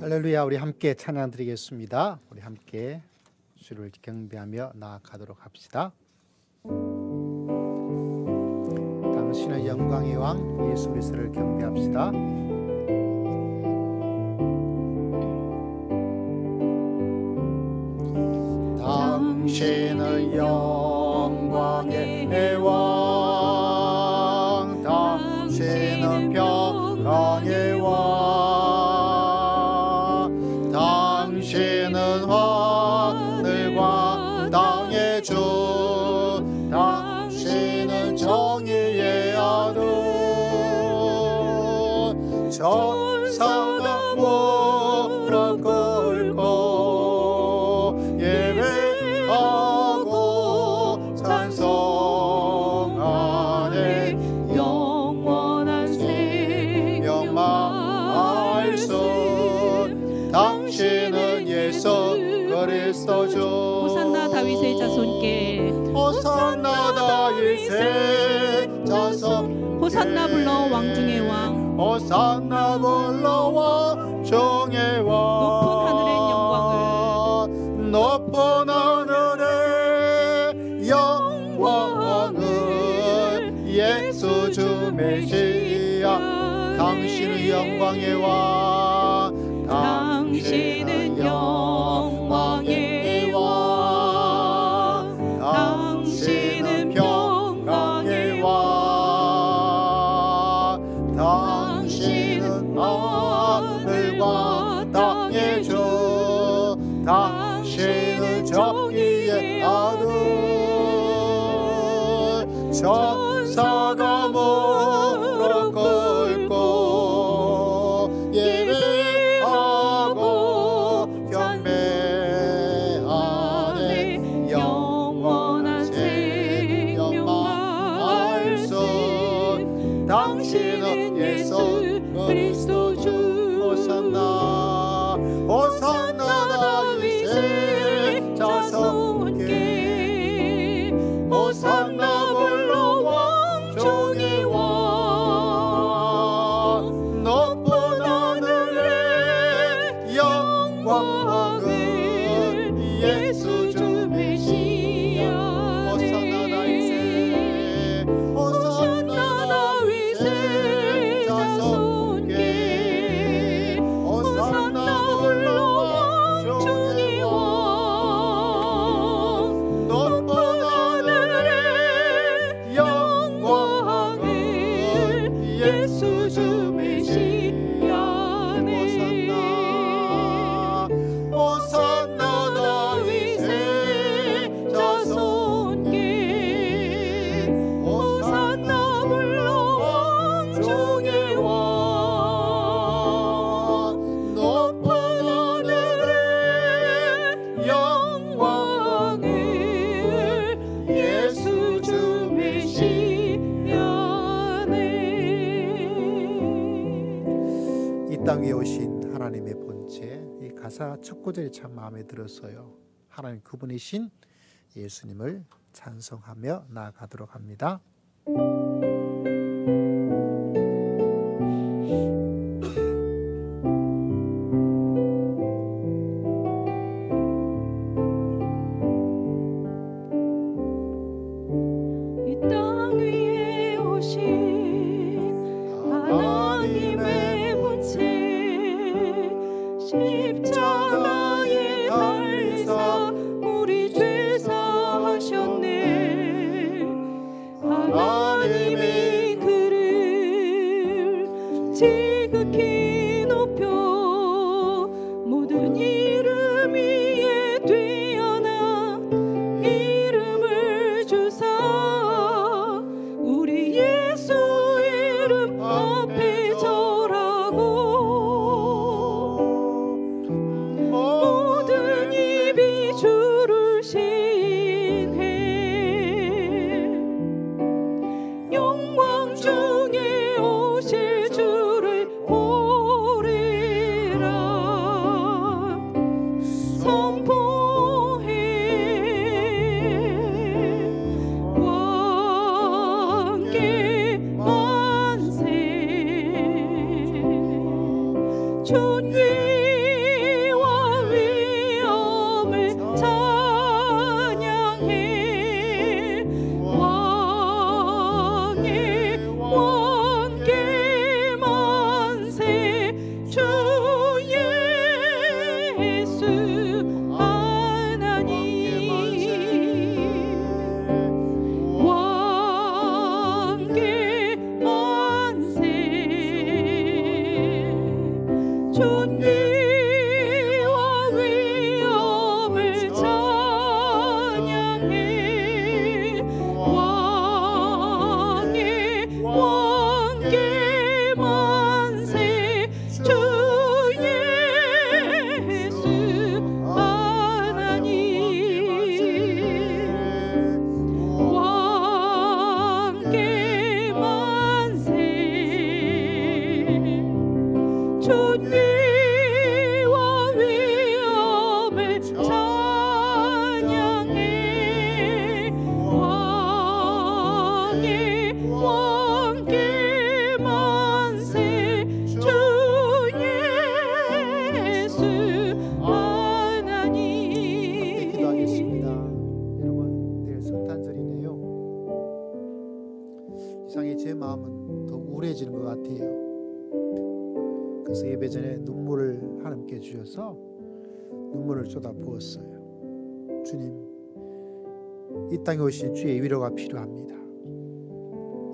할렐루야. 우리 함께 찬양 드리겠습니다. 우리 함께 주를 경배하며 나아가도록 합시다. 당신은 영광의 왕 예수 그리스도를 경배합시다. 당신은 영광의 왕, 당신은 평강의 왕, 당신은 하늘과 땅의 주, 당신은 정의의 아들, 천사가 무릎 꿇고 예배하고 찬송하네. 영원한 생명 말씀, 당신은 예수 그리스도 주. 호산나 다윗의 자손께, 호산나 다윗의 자손, 호산나 불러 왕중의 왕, 호산나 불러 왕중의 왕. 높은 하늘의 영광을 예수 주 메시아, 당신은 영광의 왕, 당신은 영광의 왕, 당신은 평강의 왕, 당신은 하늘과 땅의 주, 당신은 정의의 아들, 천사가 무릎 꿇고 예배하고 경배하네. 영원한 생명 말씀, 당신은 예수 그리스도 주. 호산나 호산나 다윗의 자손께, 호산나 불러 왕중의 왕. 높은 하늘의 영광을 예수 주 메시아. 호산나 다윗의, 호산나 다윗의 자손께, 호산나 불러 왕중의 왕. 높은 하늘의 영광을 예수 주 메시아네. 호산나 다윗의 자손께, 호산나 불러 왕중의 왕. 높은 하늘의 영광을 예수 주 메시아네. 이 땅 위에 오신 하나님의 본체, 이 가사 첫 구절이 참 마음에 들었어요. 하나님 그분이신 예수님을 찬송하며 나아가도록 합니다. 이 땅 위에 오신 하나님의 본체, 십자가에 달리사 우리 죄 사하셨네. 하나님이 그를 지극히 높여 모든 이름 위에 뛰어나 이름을 주사 우리 예수 이름 앞에 절하고 모든 입이 주를 시인해. 영광 중에 오실 주를 이상하게 제 마음은 더 우울해지는 것 같아요. 그래서 예배 전에 눈물을 하나님께 주셔서 눈물을 쏟아 부었어요. 주님, 이 땅에 오신 주의 위로가 필요합니다.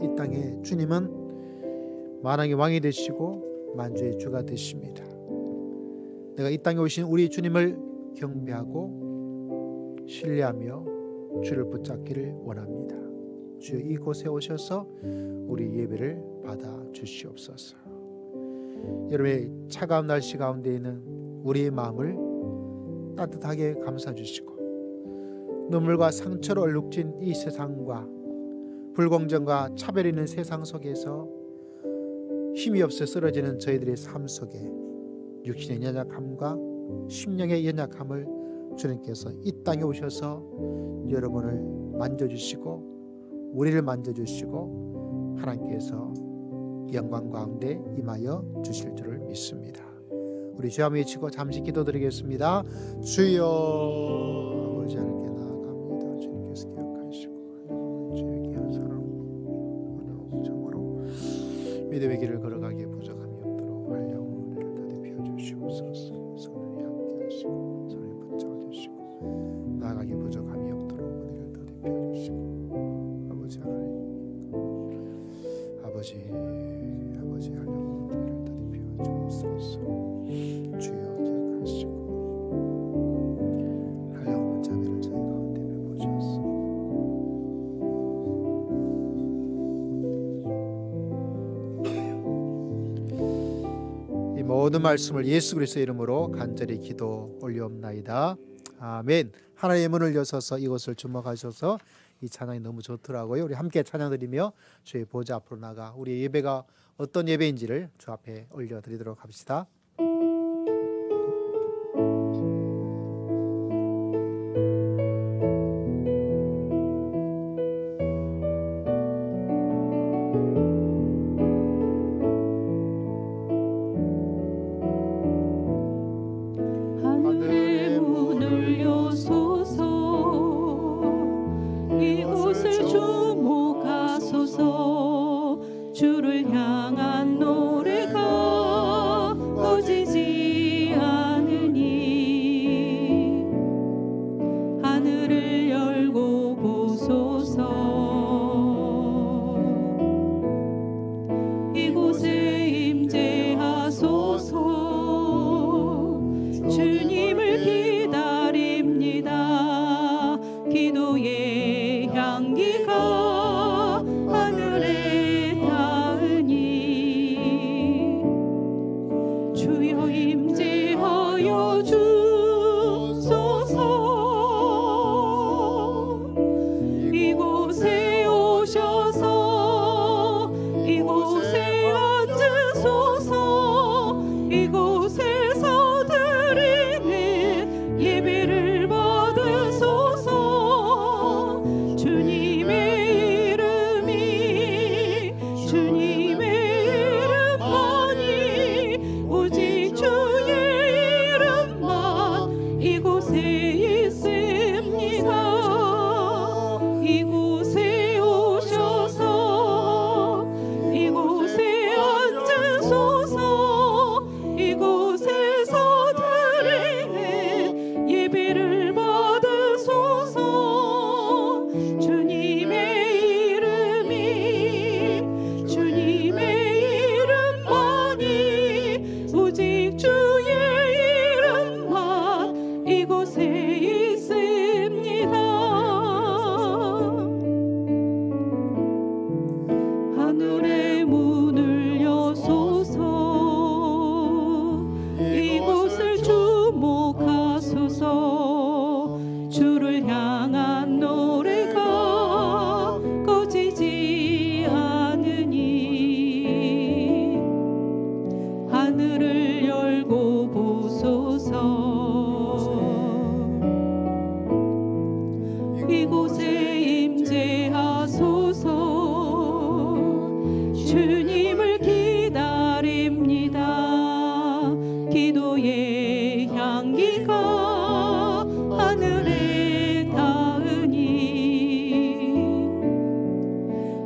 이 땅에 주님은 만왕의 왕이 되시고 만주의 주가 되십니다. 내가 이 땅에 오신 우리 주님을 경배하고 신뢰하며 주를 붙잡기를 원합니다. 주여 이곳에 오셔서 우리 예배를 받아 주시옵소서. 여러분의 차가운 날씨 가운데 있는 우리의 마음을 따뜻하게 감싸 주시고 눈물과 상처로 얼룩진 이 세상과 불공정과 차별이 있는 세상 속에서 힘이 없어 쓰러지는 저희들의 삶 속에 육신의 연약함과 심령의 연약함을 주님께서 이 땅에 오셔서 여러분을 만져주시고 우리를 만져주시고 하나님께서 영광 가운데 임하여 주실 줄을 믿습니다. 우리 주여 한번 외치고 잠시 기도드리겠습니다. 주여, 아버지 하나님께 나아갑니다. 주님께서 기억하시고 주의 귀한 사랑 은혜와 정으로 믿음의 길을 걸어가기에 부족함이 없도록 활력 은혜를 더디 피워주시옵소서. 성령이 함께 하시고 성령이 붙잡아 주시고 나아가기에 부족함이 없도록 은혜를 더디 피워주시고 아버지 하나님, 아버지 하나님 은혜를 더디 피워주옵소서. 주여 기억하시고 한량없는 자비를 저희 가운데 베푸소서. 이 모든 말씀을 예수 그리스도의 이름으로 간절히 기도 올리옵나이다. 아멘. 하나님의 문을 여셔서 이곳을 주목하셔서 이 찬양이 너무 좋더라고요. 우리 함께 찬양드리며 주의 보좌 앞으로 나가 우리의 예배가 어떤 예배인지를 주 앞에 올려드리도록 합시다. 하늘의 문을 여소서 이곳을 주목하소서. 주를 향한 노래가 꺼지지 않으니 하늘을 열고 보소서. 이곳에 임재하소서. 주님을 기다립니다. 기도의 향기가 하늘에 닿으니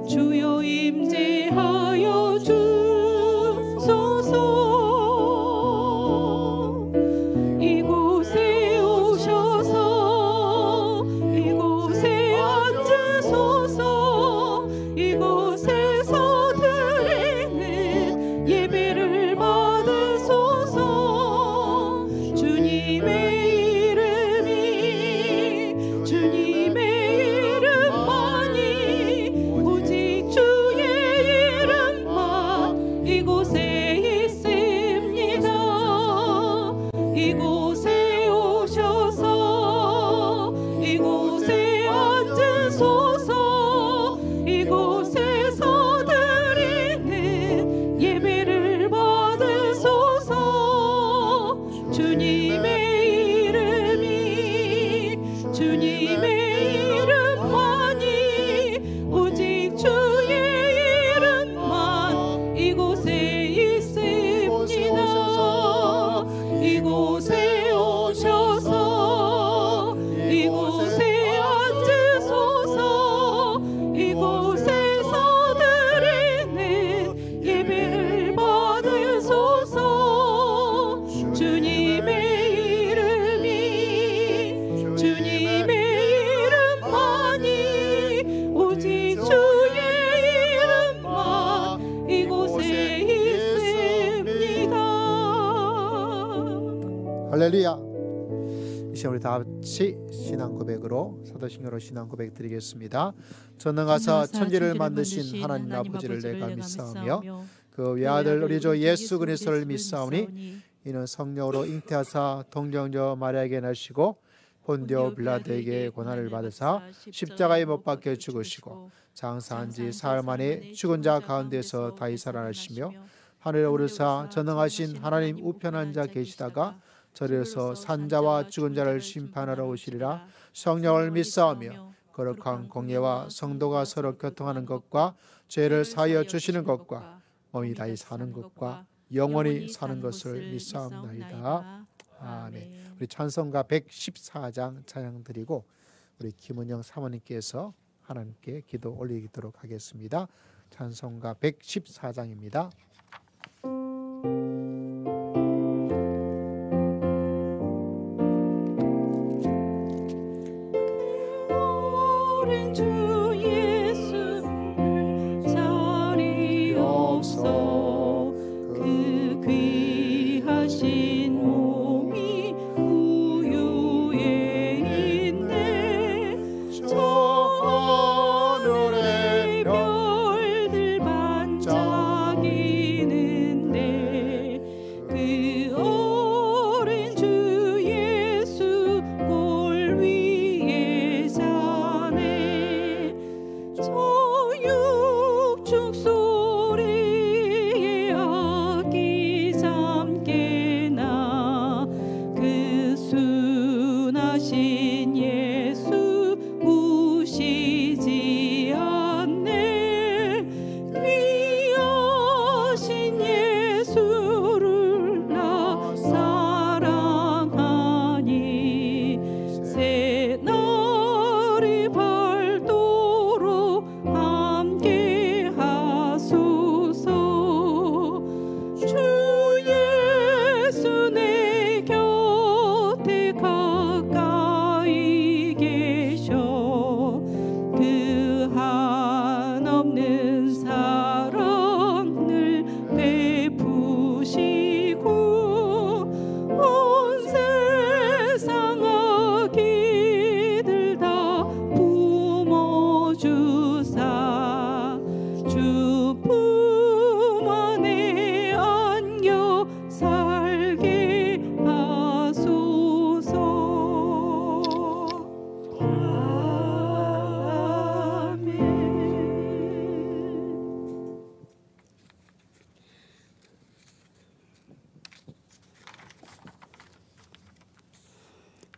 주여 임재하여 주소서. 이곳에 오셔서 이곳에 앉으소서. 이곳에서 드리는 예배를 받으소서. 주님의 이름이 주님의 이름만이 오직 주의 이름만 이곳에 있습니다. 이곳에 오셔서 이곳에 앉으소서. 이곳에서 드리는 예배를 받으소서. 주님의 이름이 주님의 이름만이 오직 주의 이름만 이곳에 있습니다. 이곳에 오셔서 이곳에 앉으소서. 이곳에서 드리는 예배를 받으소서. 주님의 이름이 주님의 이름만이 오직 주의 이름만 이곳에 있습니다. 할렐루야. 이 시간 우리 다 같이 신앙 고백으로 사도신경으로 신앙 고백 드리겠습니다. 전능하사 천지를 만드신 하나님 아버지를 내가 믿사오며 그 외아들 우리 주 예수 그리스도를 믿사오니 이는 성령으로 잉태하사 동정녀 마리아에게 나시고 본디오 빌라도에게 고난을 받으사 십자가에 못 박혀 죽으시고 장사한 지 사흘 만에 죽은 자 가운데서 다시 살아나시며 하늘에 오르사 전능하신 하나님 우편한 자 계시다가 저리서 산자와 죽은 자를 심판하러 오시리라. 성령을 믿사오며 거룩한 공예와 성도가 서로 교통하는 것과 죄를 사하여 주시는 것과 몸이 다시 사는 것과 영원히 사는 것을 믿사옵나이다. 아멘. 우리 찬송가 114장 찬양 드리고 우리 김은영 사모님께서 하나님께 기도 올리도록 하겠습니다. 찬송가 114장입니다. 오랜 주 예수를 자리 없어 그 귀하신 몸이 우유에 있네. 저 하늘의 별들 반짝이는데 그 어린 주 예수 골 위에 자네. 저 육축 소리에 아기 잠깨나 그 순하신 예수 우시지 않네. 귀하신 예수를 나 사랑하니 새날이 밝도록 함께 하소서. 주 예수 내 곁에 가까이 계셔 그 한없는 사랑을 베푸시고 온 세상 아기들 다 품어주사 주 품 안에 안겨 살게 하소서. 아멘.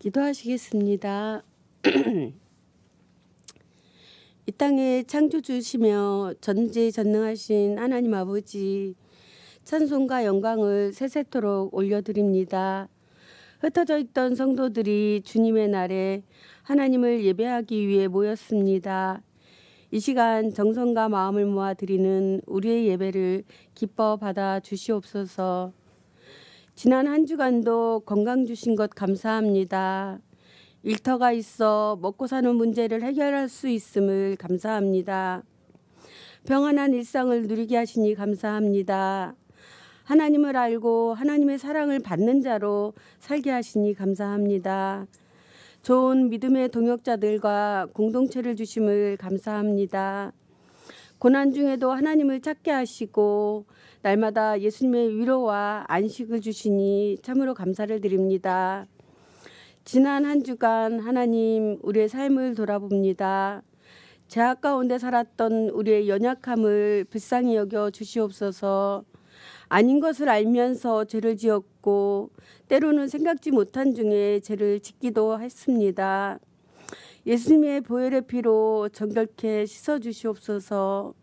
기도하시겠습니다. 이 땅에 창조주시며 전지전능하신 하나님 아버지, 찬송과 영광을 세세토록 올려드립니다. 흩어져 있던 성도들이 주님의 날에 하나님을 예배하기 위해 모였습니다. 이 시간 정성과 마음을 모아 드리는 우리의 예배를 기뻐 받아 주시옵소서. 지난 한 주간도 건강 주신 것 감사합니다. 일터가 있어 먹고 사는 문제를 해결할 수 있음을 감사합니다. 평안한 일상을 누리게 하시니 감사합니다. 하나님을 알고 하나님의 사랑을 받는 자로 살게 하시니 감사합니다. 좋은 믿음의 동역자들과 공동체를 주심을 감사합니다. 고난 중에도 하나님을 찾게 하시고 날마다 예수님의 위로와 안식을 주시니 참으로 감사를 드립니다. 지난 한 주간 하나님 우리의 삶을 돌아봅니다. 죄악 가운데 살았던 우리의 연약함을 불쌍히 여겨 주시옵소서. 아닌 것을 알면서 죄를 지었고 때로는 생각지 못한 중에 죄를 짓기도 했습니다. 예수님의 보혈의 피로 정결케 씻어주시옵소서.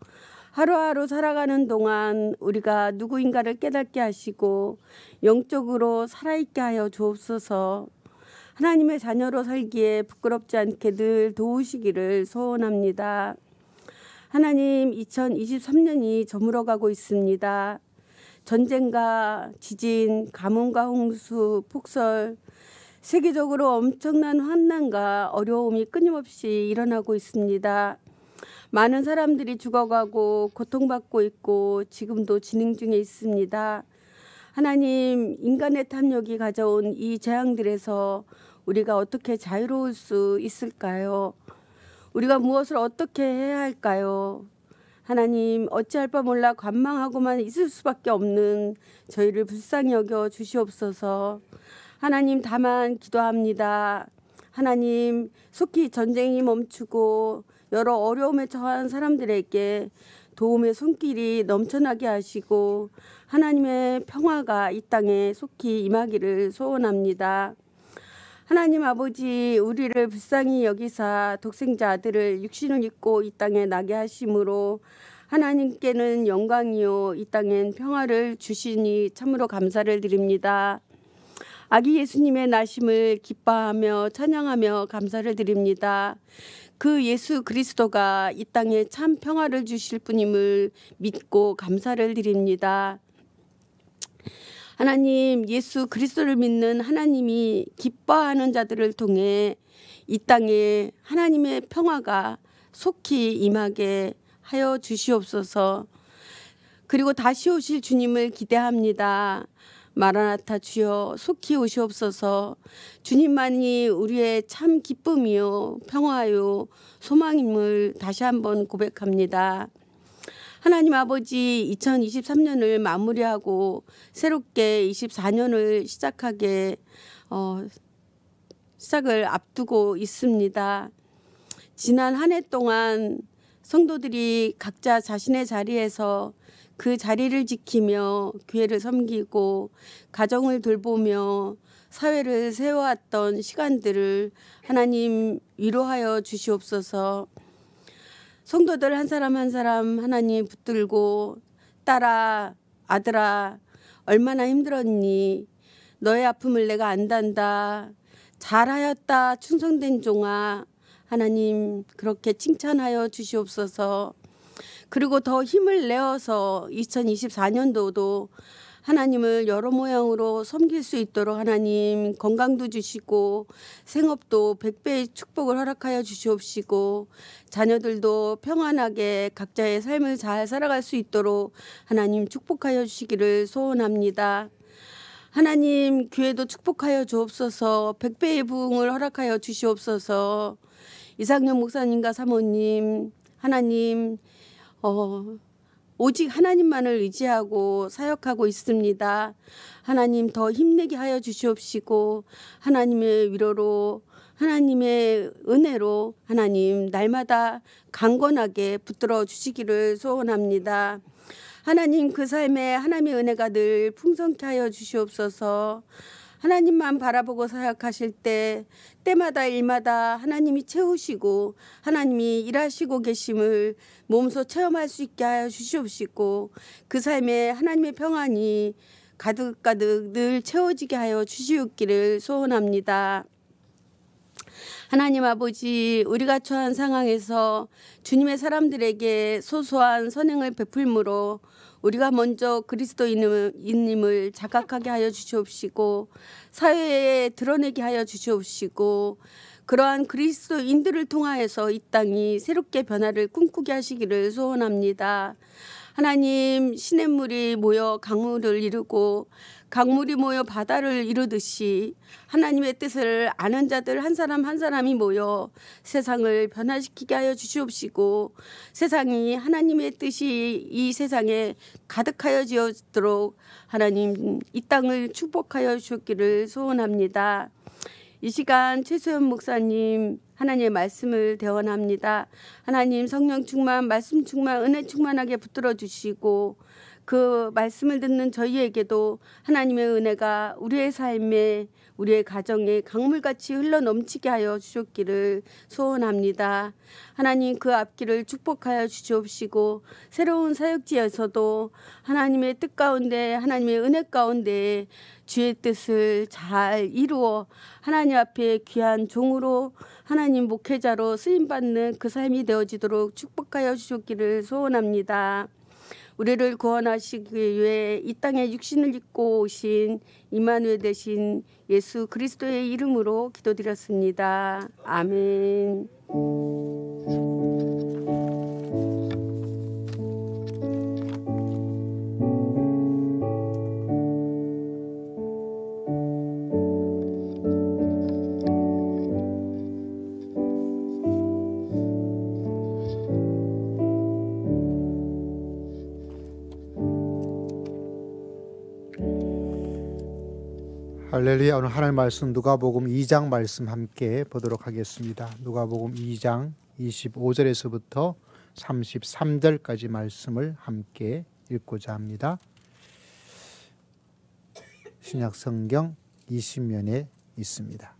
하루하루 살아가는 동안 우리가 누구인가를 깨닫게 하시고 영적으로 살아있게 하여 주옵소서. 하나님의 자녀로 살기에 부끄럽지 않게 늘 도우시기를 소원합니다. 하나님, 2023년이 저물어가고 있습니다. 전쟁과 지진, 가뭄과 홍수, 폭설, 세계적으로 엄청난 환난과 어려움이 끊임없이 일어나고 있습니다. 많은 사람들이 죽어가고 고통받고 있고 지금도 진행 중에 있습니다. 하나님, 인간의 탐욕이 가져온 이 재앙들에서 우리가 어떻게 자유로울 수 있을까요? 우리가 무엇을 어떻게 해야 할까요? 하나님, 어찌할 바 몰라 관망하고만 있을 수밖에 없는 저희를 불쌍히 여겨 주시옵소서. 하나님, 다만 기도합니다. 하나님, 속히 전쟁이 멈추고 여러 어려움에 처한 사람들에게 도움의 손길이 넘쳐나게 하시고 하나님의 평화가 이 땅에 속히 임하기를 소원합니다. 하나님 아버지, 우리를 불쌍히 여기사 독생자 아들을 육신을 입고 이 땅에 나게 하심으로 하나님께는 영광이요 이 땅엔 평화를 주시니 참으로 감사를 드립니다. 아기 예수님의 나심을 기뻐하며 찬양하며 감사를 드립니다. 그 예수 그리스도가 이 땅에 참 평화를 주실 분임을 믿고 감사를 드립니다. 하나님, 예수 그리스도를 믿는 하나님이 기뻐하는 자들을 통해 이 땅에 하나님의 평화가 속히 임하게 하여 주시옵소서. 그리고 다시 오실 주님을 기대합니다. 마라나타 주여 속히 오시옵소서. 주님만이 우리의 참 기쁨이요 평화요 소망임을 다시 한번 고백합니다. 하나님 아버지, 2023년을 마무리하고 새롭게 24년을 시작을 앞두고 있습니다. 지난 한 해 동안 성도들이 각자 자신의 자리에서 그 자리를 지키며 교회를 섬기고 가정을 돌보며 사회를 세워왔던 시간들을 하나님 위로하여 주시옵소서. 성도들 한 사람 한 사람 하나님 붙들고 딸아, 아들아, 얼마나 힘들었니? 너의 아픔을 내가 안단다. 잘하였다 충성된 종아. 하나님 그렇게 칭찬하여 주시옵소서. 그리고 더 힘을 내어서 2024년도도 하나님을 여러 모양으로 섬길 수 있도록 하나님 건강도 주시고 생업도 100배의 축복을 허락하여 주시옵시고 자녀들도 평안하게 각자의 삶을 잘 살아갈 수 있도록 하나님 축복하여 주시기를 소원합니다. 하나님 교회도 축복하여 주옵소서. 100배의 부흥을 허락하여 주시옵소서. 이상년 목사님과 사모님 하나님 오직 하나님만을 의지하고 사역하고 있습니다. 하나님 더 힘내게 하여 주시옵시고 하나님의 위로로 하나님의 은혜로 하나님 날마다 강건하게 붙들어 주시기를 소원합니다. 하나님 그 삶에 하나님의 은혜가 늘 풍성케 하여 주시옵소서. 하나님만 바라보고 사역하실 때마다 일마다 하나님이 채우시고 하나님이 일하시고 계심을 몸소 체험할 수 있게 하여 주시옵시고 그 삶에 하나님의 평안이 가득가득 늘 채워지게 하여 주시옵기를 소원합니다. 하나님 아버지, 우리가 처한 상황에서 주님의 사람들에게 소소한 선행을 베풀므로 우리가 먼저 그리스도인임을 자각하게 하여 주시옵시고 사회에 드러내게 하여 주시옵시고 그러한 그리스도인들을 통하여서 이 땅이 새롭게 변화를 꿈꾸게 하시기를 소원합니다. 하나님, 시냇물이 모여 강물을 이루고 강물이 모여 바다를 이루듯이 하나님의 뜻을 아는 자들 한 사람 한 사람이 모여 세상을 변화시키게 하여 주시옵시고 세상이 하나님의 뜻이 이 세상에 가득하여 지어지도록 하나님 이 땅을 축복하여 주셨기를 소원합니다. 이 시간 최소연 목사님 하나님의 말씀을 대원합니다. 하나님 성령 충만, 말씀 충만, 은혜 충만하게 붙들어 주시고 그 말씀을 듣는 저희에게도 하나님의 은혜가 우리의 삶에 우리의 가정에 강물같이 흘러 넘치게 하여 주셨기를 소원합니다. 하나님 그 앞길을 축복하여 주시옵시고 새로운 사역지에서도 하나님의 뜻 가운데 하나님의 은혜 가운데 주의 뜻을 잘 이루어 하나님 앞에 귀한 종으로 하나님 목회자로 쓰임받는 그 삶이 되어지도록 축복하여 주셨기를 소원합니다. 우리를 구원하시기 위해 이 땅에 육신을 입고 오신 임마누엘 되신 예수 그리스도의 이름으로 기도드렸습니다. 아멘. 할렐루야. 오늘 하나님 말씀 누가복음 2장 말씀 함께 보도록 하겠습니다. 누가복음 2장 25절에서부터 33절까지 말씀을 함께 읽고자 합니다. 신약 성경 20면에 있습니다.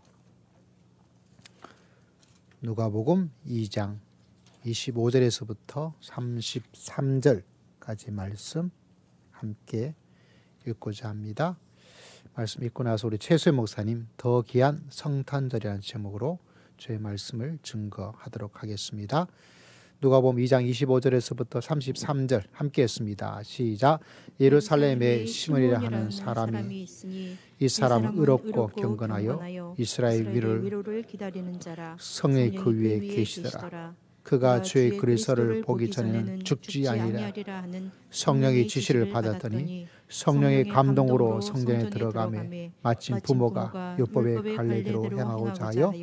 누가복음 2장 25절에서부터 33절까지 말씀 함께 읽고자 합니다. 말씀 읽고 나서 우리 최수연 목사님 더 귀한 성탄절이라는 제목으로 저의 말씀을 증거하도록 하겠습니다. 누가복음 2장 25절에서부터 33절 함께 했습니다. 시작. 예루살렘에 시몬이라 하는 사람이 있으니 이 사람은 의롭고 경건하여 이스라엘 위로를 기다리는 자라 성령이 그 위에 계시더라. 그가 주의 그리스도를 보기 전에는 죽지 아니라 성령의 지시를 받았더니 성령의 감동으로 성전에 들어가매 마침 부모가 율법의 관례대로 행하고자 하여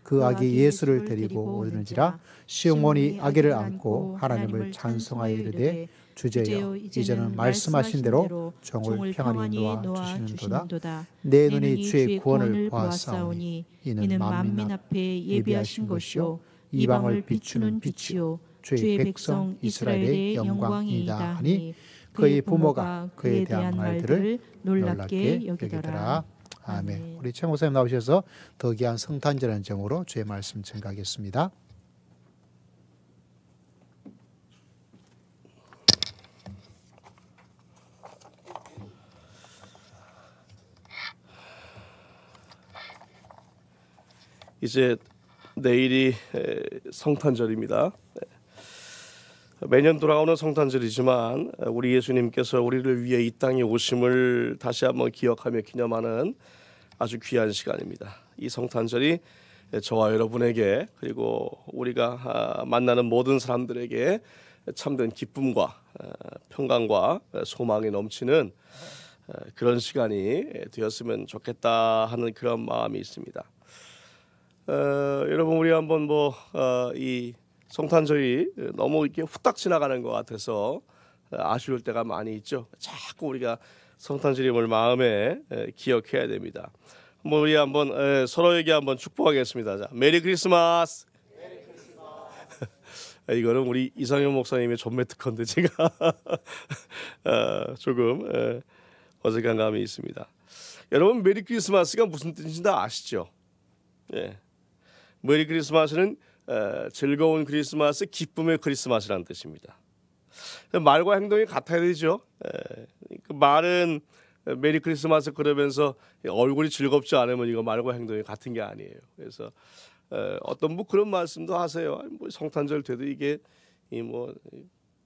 그 아기 예수를 데리고 오는지라 시몬이 아기를 안고 하나님을 찬송하여 이르되 주제여 이제는 말씀하신 대로 종을 평안히 놓아 주시는도다. 내 눈이 주의 구원을 보았사오니 이는 만민 앞에 예비하신 것이요 이방을 비추는 빛이요 주의 백성 이스라엘의 영광이다 하니 그의 부모가 그에 대한 말들을 놀랍게 여기더라. 아멘. 우리 최 목사님 나오셔서 더 귀한 성탄절이라는 제목으로 주의 말씀 증거하겠습니다. 이제 내일이 성탄절입니다. 매년 돌아오는 성탄절이지만 우리 예수님께서 우리를 위해 이 땅에 오심을 다시 한번 기억하며 기념하는 아주 귀한 시간입니다. 이 성탄절이 저와 여러분에게 그리고 우리가 만나는 모든 사람들에게 참된 기쁨과 평강과 소망이 넘치는 그런 시간이 되었으면 좋겠다 하는 그런 마음이 있습니다. 여러분 우리 한번 이 성탄절이 너무 이렇게 후딱 지나가는 것 같아서 아쉬울 때가 많이 있죠. 자꾸 우리가 성탄절임을 마음에 기억해야 됩니다. 우리 한번 서로에게 한번 축복하겠습니다. 자, 메리 크리스마스. 이거는 우리 이상현 목사님의 전매 특허인데 제가 조금 어색한 감이 있습니다. 여러분 메리 크리스마스가 무슨 뜻인지 다 아시죠? 예. 메리 크리스마스는 즐거운 크리스마스, 기쁨의 크리스마스라는 뜻입니다. 말과 행동이 같아야 되죠. 그 말은 메리 크리스마스 그러면서 얼굴이 즐겁지 않으면 이거 말과 행동이 같은 게 아니에요. 그래서 어떤 분 그런 말씀도 하세요. 뭐 성탄절 돼도 이게 뭐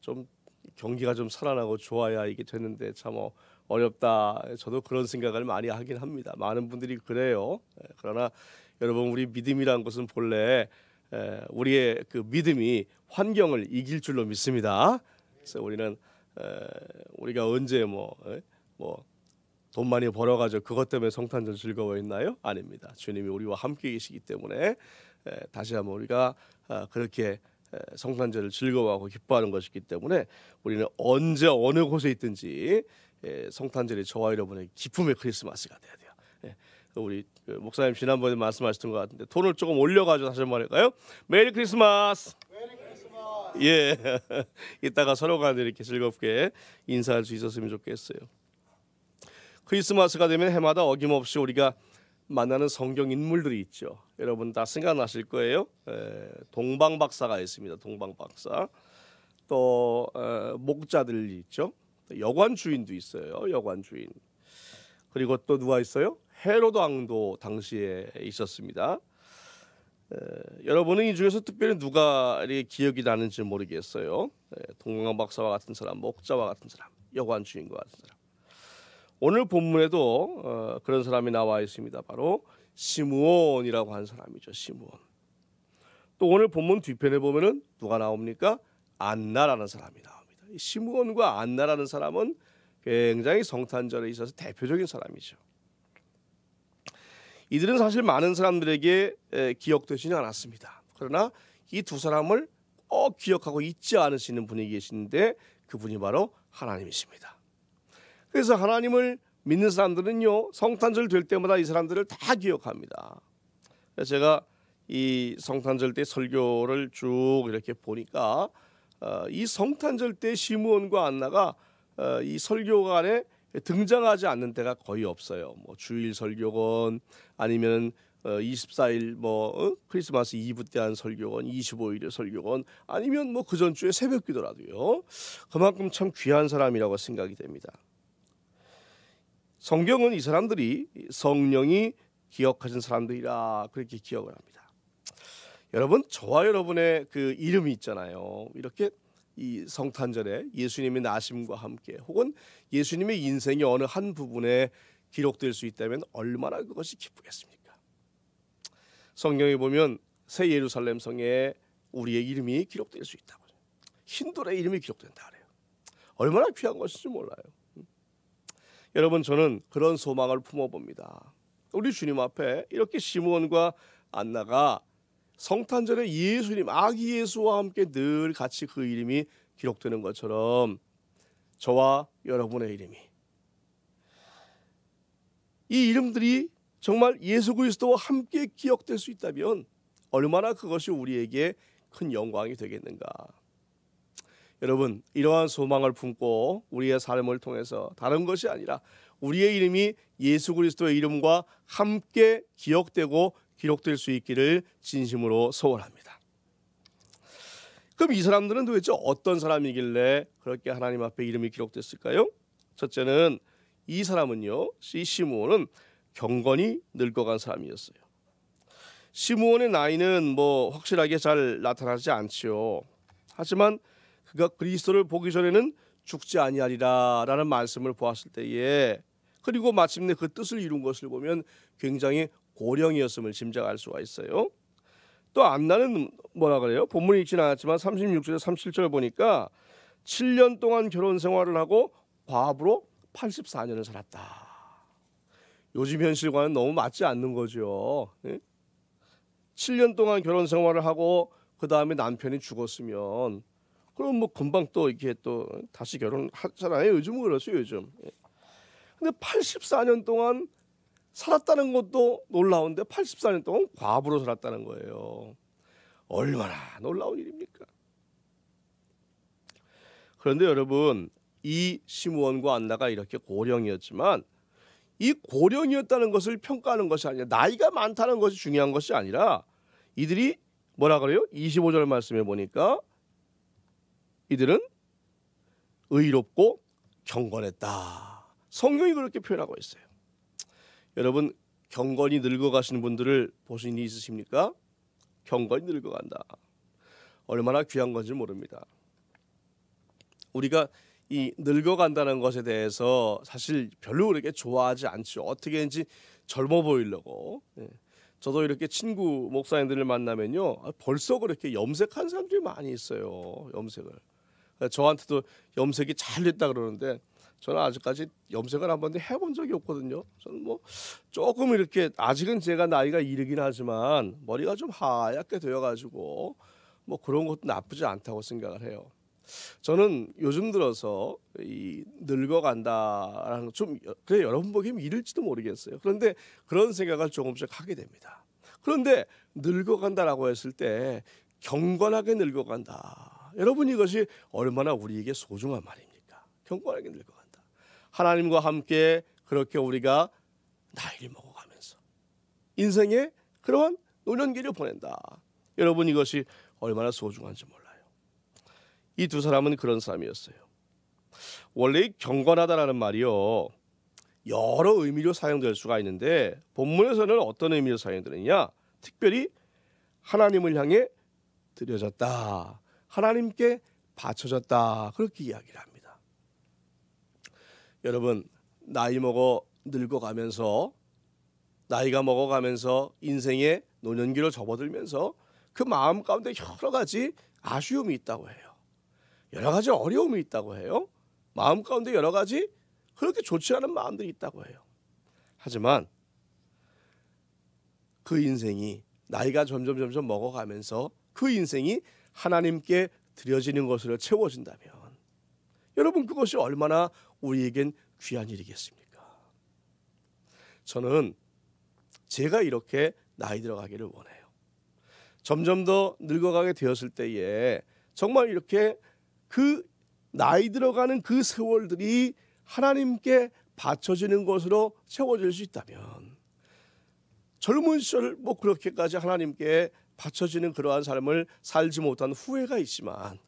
좀 경기가 좀 살아나고 좋아야 이게 되는데 참 어렵다. 저도 그런 생각을 많이 하긴 합니다. 많은 분들이 그래요. 그러나 여러분, 우리 믿음이란 것은 본래 우리의 그 믿음이 환경을 이길 줄로 믿습니다. 그래서 우리는 우리가 언제 뭐 돈 많이 벌어가지고 그것 때문에 성탄절 즐거워했나요? 아닙니다. 주님이 우리와 함께 계시기 때문에 다시 한번 우리가 그렇게 성탄절을 즐거워하고 기뻐하는 것이기 때문에 우리는 언제 어느 곳에 있든지 성탄절이 저와 여러분의 기쁨의 크리스마스가 돼야 돼요. 우리 목사님 지난번에 말씀하셨던 것 같은데 톤을 조금 올려가지고 다시 한번 할까요? 메리 크리스마스. 예, 이따가 서로가 이렇게 즐겁게 인사할 수 있었으면 좋겠어요. 크리스마스가 되면 해마다 어김없이 우리가 만나는 성경 인물들이 있죠. 여러분 다 생각나실 거예요. 동방 박사가 있습니다. 동방 박사. 또 목자들이 있죠. 여관 주인도 있어요. 여관 주인. 그리고 또 누가 있어요? 헤로드 왕도 당시에 있었습니다. 여러분은 이 중에서 특별히 누가 기억이 나는지 모르겠어요. 동방 박사와 같은 사람, 목자와 같은 사람, 여관 주인과 같은 사람. 오늘 본문에도 그런 사람이 나와 있습니다. 바로 시므온이라고 하는 사람이죠. 시므온. 또 오늘 본문 뒤편에 보면은 누가 나옵니까? 안나라는 사람이 나옵니다. 이 시므온과 안나라는 사람은 굉장히 성탄절에 있어서 대표적인 사람이죠. 이들은 사실 많은 사람들에게 기억되지는 않았습니다. 그러나 이 두 사람을 기억하고 잊지 않으시는 분이 계신데 그분이 바로 하나님이십니다. 그래서 하나님을 믿는 사람들은요, 성탄절 될 때마다 이 사람들을 다 기억합니다. 그래서 제가 이 성탄절 때 설교를 쭉 이렇게 보니까 이 성탄절 때 시므온과 안나가 이 설교관에 등장하지 않는 때가 거의 없어요. 뭐 주일 설교건 아니면 24일 크리스마스 이브 때 한 설교건, 25일의 설교건, 아니면 뭐 그 전주에 새벽기도라도요. 그만큼 참 귀한 사람이라고 생각이 됩니다. 성경은 이 사람들이 성령이 기억하신 사람들이라 그렇게 기억을 합니다. 여러분, 저와 여러분의 그 이름이 있잖아요. 이렇게 이 성탄절에 예수님의 나심과 함께 혹은 예수님의 인생의 어느 한 부분에 기록될 수 있다면 얼마나 그것이 기쁘겠습니까? 성경에 보면 새 예루살렘 성에 우리의 이름이 기록될 수 있다고, 흰돌의 이름이 기록된다 그래요. 얼마나 귀한 것인지 몰라요. 여러분, 저는 그런 소망을 품어봅니다. 우리 주님 앞에 이렇게 시므온과 안나가 성탄절에 예수님, 아기 예수와 함께 늘 같이 그 이름이 기록되는 것처럼 저와 여러분의 이름이, 이 이름들이 정말 예수 그리스도와 함께 기억될 수 있다면 얼마나 그것이 우리에게 큰 영광이 되겠는가. 여러분, 이러한 소망을 품고 우리의 삶을 통해서 다른 것이 아니라 우리의 이름이 예수 그리스도의 이름과 함께 기억되고 기록될 수 있기를 진심으로 소원합니다. 그럼 이 사람들은 도대체 어떤 사람이길래 그렇게 하나님 앞에 이름이 기록됐을까요? 첫째는 이 사람은요, 시므온은 경건이 늙어간 사람이었어요. 시므온의 나이는 뭐 확실하게 잘 나타나지 않지요. 하지만 그가 그리스도를 보기 전에는 죽지 아니하리라라는 말씀을 보았을 때에, 그리고 마침내 그 뜻을 이룬 것을 보면 굉장히 고령이었음을 짐작할 수가 있어요. 또 안나는 뭐라 그래요? 본문에 읽지는 않았지만 36절에 37절 보니까 7년 동안 결혼 생활을 하고 과부로 84년을 살았다. 요즘 현실과는 너무 맞지 않는 거죠. 7년 동안 결혼 생활을 하고 그 다음에 남편이 죽었으면 그럼 뭐 금방 또 이렇게 또 다시 결혼하잖아요. 요즘은 그렇죠, 요즘. 근데 84년 동안 살았다는 것도 놀라운데 84년 동안 과부로 살았다는 거예요. 얼마나 놀라운 일입니까? 그런데 여러분, 이 시므온과 안나가 이렇게 고령이었지만 이 고령이었다는 것을 평가하는 것이 아니라, 나이가 많다는 것이 중요한 것이 아니라, 이들이 뭐라 그래요? 25절 말씀에 보니까 이들은 의롭고 경건했다. 성경이 그렇게 표현하고 있어요. 여러분, 경건이 늙어가시는 분들을 보신 일 있으십니까? 경건이 늙어간다. 얼마나 귀한 건지 모릅니다. 우리가 이 늙어간다는 것에 대해서 사실 별로 그렇게 좋아하지 않죠. 어떻게든지 젊어 보이려고. 저도 이렇게 친구 목사님들을 만나면요, 벌써 그렇게 염색한 사람들이 많이 있어요. 염색을. 저한테도 염색이 잘 됐다 그러는데 저는 아직까지 염색을 한 번도 해본 적이 없거든요. 저는 뭐 조금 이렇게 아직은 제가 나이가 이르긴 하지만 머리가 좀 하얗게 되어가지고 뭐 그런 것도 나쁘지 않다고 생각을 해요. 저는 요즘 들어서 이 늙어간다라는 좀 그래 여러분 보기엔 이럴지도 모르겠어요. 그런데 그런 생각을 조금씩 하게 됩니다. 그런데 늙어간다라고 했을 때 경건하게 늙어간다. 여러분 이것이 얼마나 우리에게 소중한 말입니까? 경건하게 늙어간다. 하나님과 함께 그렇게 우리가 나이를 먹어가면서 인생의 그러한 노년기를 보낸다. 여러분 이것이 얼마나 소중한지 몰라요. 이 두 사람은 그런 사람이었어요. 원래 경건하다라는 말이요, 여러 의미로 사용될 수가 있는데 본문에서는 어떤 의미로 사용되느냐? 특별히 하나님을 향해 드려졌다, 하나님께 바쳐졌다, 그렇게 이야기를 합니다. 여러분 나이 먹어 늙어가면서 나이가 먹어가면서 인생의 노년기로 접어들면서 그 마음 가운데 여러 가지 아쉬움이 있다고 해요. 여러 가지 어려움이 있다고 해요. 마음 가운데 여러 가지 그렇게 좋지 않은 마음들이 있다고 해요. 하지만 그 인생이 나이가 점점 먹어가면서 그 인생이 하나님께 드려지는 것으로 채워진다면 여러분 그것이 얼마나 우리에겐 귀한 일이겠습니까? 저는 제가 이렇게 나이 들어가기를 원해요. 점점 더 늙어가게 되었을 때에 정말 이렇게 그 나이 들어가는 그 세월들이 하나님께 바쳐지는 것으로 채워질 수 있다면 젊은 시절 뭐 그렇게까지 하나님께 바쳐지는 그러한 삶을 살지 못한 후회가 있지만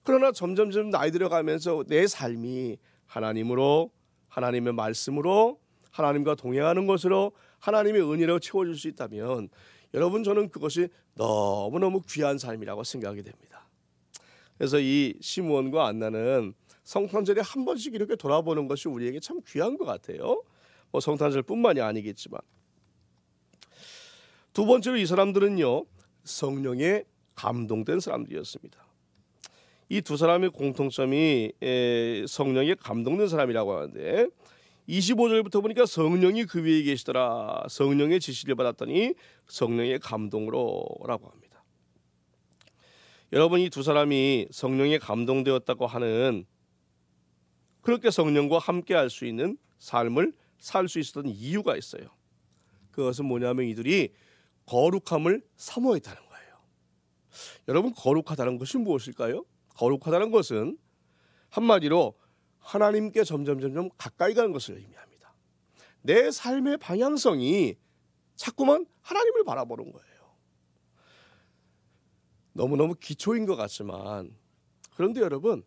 그러나 점점 나이 들어가면서 내 삶이 하나님으로, 하나님의 말씀으로, 하나님과 동행하는 것으로 하나님의 은혜로 채워질 수 있다면 여러분 저는 그것이 너무너무 귀한 삶이라고 생각이 됩니다. 그래서 이 시므온과 안나는 성탄절에 한 번씩 이렇게 돌아보는 것이 우리에게 참 귀한 것 같아요. 뭐 성탄절뿐만이 아니겠지만 두 번째로 이 사람들은요 성령에 감동된 사람들이었습니다. 이 두 사람의 공통점이 성령에 감동된 사람이라고 하는데 25절부터 보니까 성령이 그 위에 계시더라. 성령의 지시를 받았더니 성령의 감동으로라고 합니다. 여러분 이 두 사람이 성령에 감동되었다고 하는 그렇게 성령과 함께 할 수 있는 삶을 살 수 있었던 이유가 있어요. 그것은 뭐냐면 이들이 거룩함을 사모했다는 거예요. 여러분 거룩하다는 것이 무엇일까요? 거룩하다는 것은 한마디로 하나님께 점점 가까이 가는 것을 의미합니다. 내 삶의 방향성이 자꾸만 하나님을 바라보는 거예요. 너무너무 기초인 것 같지만 그런데 여러분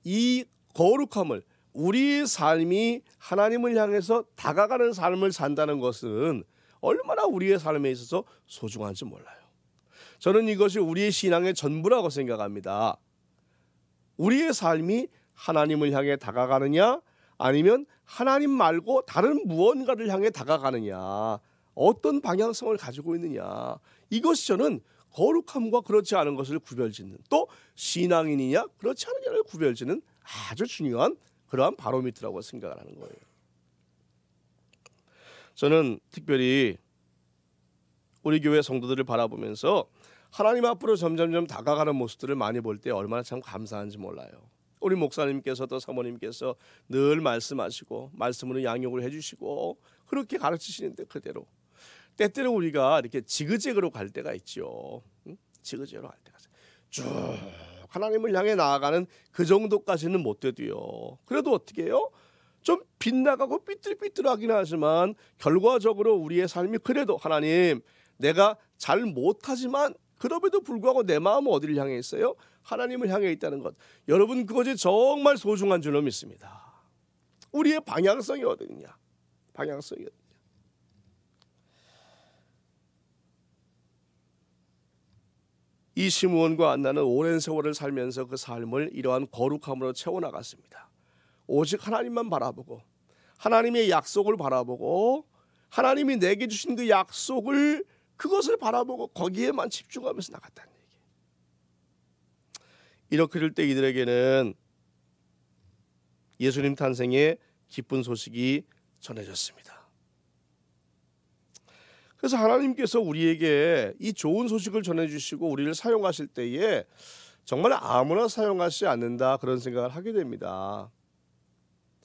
이 거룩함을 우리의 삶이 하나님을 향해서 다가가는 삶을 산다는 것은 얼마나 우리의 삶에 있어서 소중한지 몰라요. 저는 이것이 우리의 신앙의 전부라고 생각합니다. 우리의 삶이 하나님을 향해 다가가느냐 아니면 하나님 말고 다른 무언가를 향해 다가가느냐, 어떤 방향성을 가지고 있느냐, 이것이 저는 거룩함과 그렇지 않은 것을 구별짓는, 또 신앙인이냐 그렇지 않느냐를 구별짓는 아주 중요한 그러한 바로미터라고 생각을 하는 거예요. 저는 특별히 우리 교회 성도들을 바라보면서 하나님 앞으로 점점 다가가는 모습들을 많이 볼 때 얼마나 참 감사한지 몰라요. 우리 목사님께서도 사모님께서 늘 말씀하시고 말씀으로 양육을 해주시고 그렇게 가르치시는데 그대로 때때로 우리가 이렇게 지그재그로 갈 때가 있죠. 지그재그로 갈 때가 쭉 하나님을 향해 나아가는 그 정도까지는 못 돼도요. 그래도 어떻게 해요? 좀 빗나가고 삐뚤삐뚤하긴 하지만 결과적으로 우리의 삶이 그래도 하나님 내가 잘 못하지만 그럼에도 불구하고 내 마음은 어디를 향해 있어요? 하나님을 향해 있다는 것. 여러분 그것이 정말 소중한 줄로 믿습니다. 우리의 방향성이 어디냐? 방향성이 어디냐? 이 시므온과 안나는 오랜 세월을 살면서 그 삶을 이러한 거룩함으로 채워나갔습니다. 오직 하나님만 바라보고 하나님의 약속을 바라보고 하나님이 내게 주신 그 약속을 그것을 바라보고 거기에만 집중하면서 나갔다는 얘기예요. 이렇게 될 때 이들에게는 예수님 탄생의 기쁜 소식이 전해졌습니다. 그래서 하나님께서 우리에게 이 좋은 소식을 전해주시고 우리를 사용하실 때에 정말 아무나 사용하지 않는다 그런 생각을 하게 됩니다.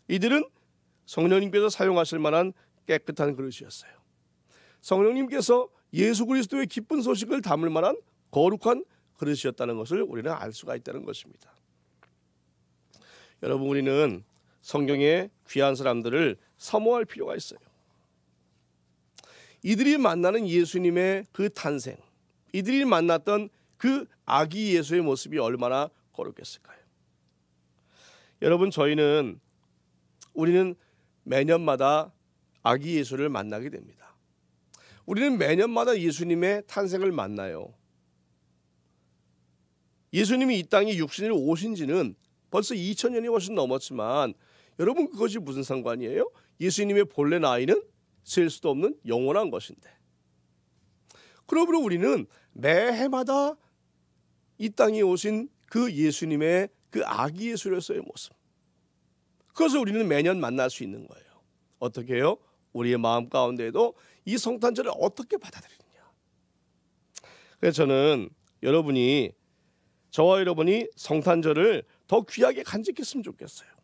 이들은 성령님께서 사용하실 만한 깨끗한 그릇이었어요. 성령님께서 예수 그리스도의 기쁜 소식을 담을 만한 거룩한 그릇이었다는 것을 우리는 알 수가 있다는 것입니다. 여러분, 우리는 성경의 귀한 사람들을 사모할 필요가 있어요. 이들이 만나는 예수님의 그 탄생, 이들이 만났던 그 아기 예수의 모습이 얼마나 거룩했을까요? 여러분, 우리는 매년마다 아기 예수를 만나게 됩니다. 우리는 매년마다 예수님의 탄생을 만나요. 예수님이 이 땅에 육신으로 오신 지는 벌써 2000년이 훨씬 넘었지만 여러분, 그것이 무슨 상관이에요? 예수님의 본래 나이는 셀 수도 없는 영원한 것인데, 그러므로 우리는 매해마다 이 땅에 오신 그 예수님의 그 아기 예수로서의 모습, 그것을 우리는 매년 만날 수 있는 거예요. 어떻게 해요? 우리의 마음 가운데에도 이 성탄절을 어떻게 받아들이느냐. 그래서 저는 저와 여러분이 성탄절을 더 귀하게 간직했으면 좋겠어요.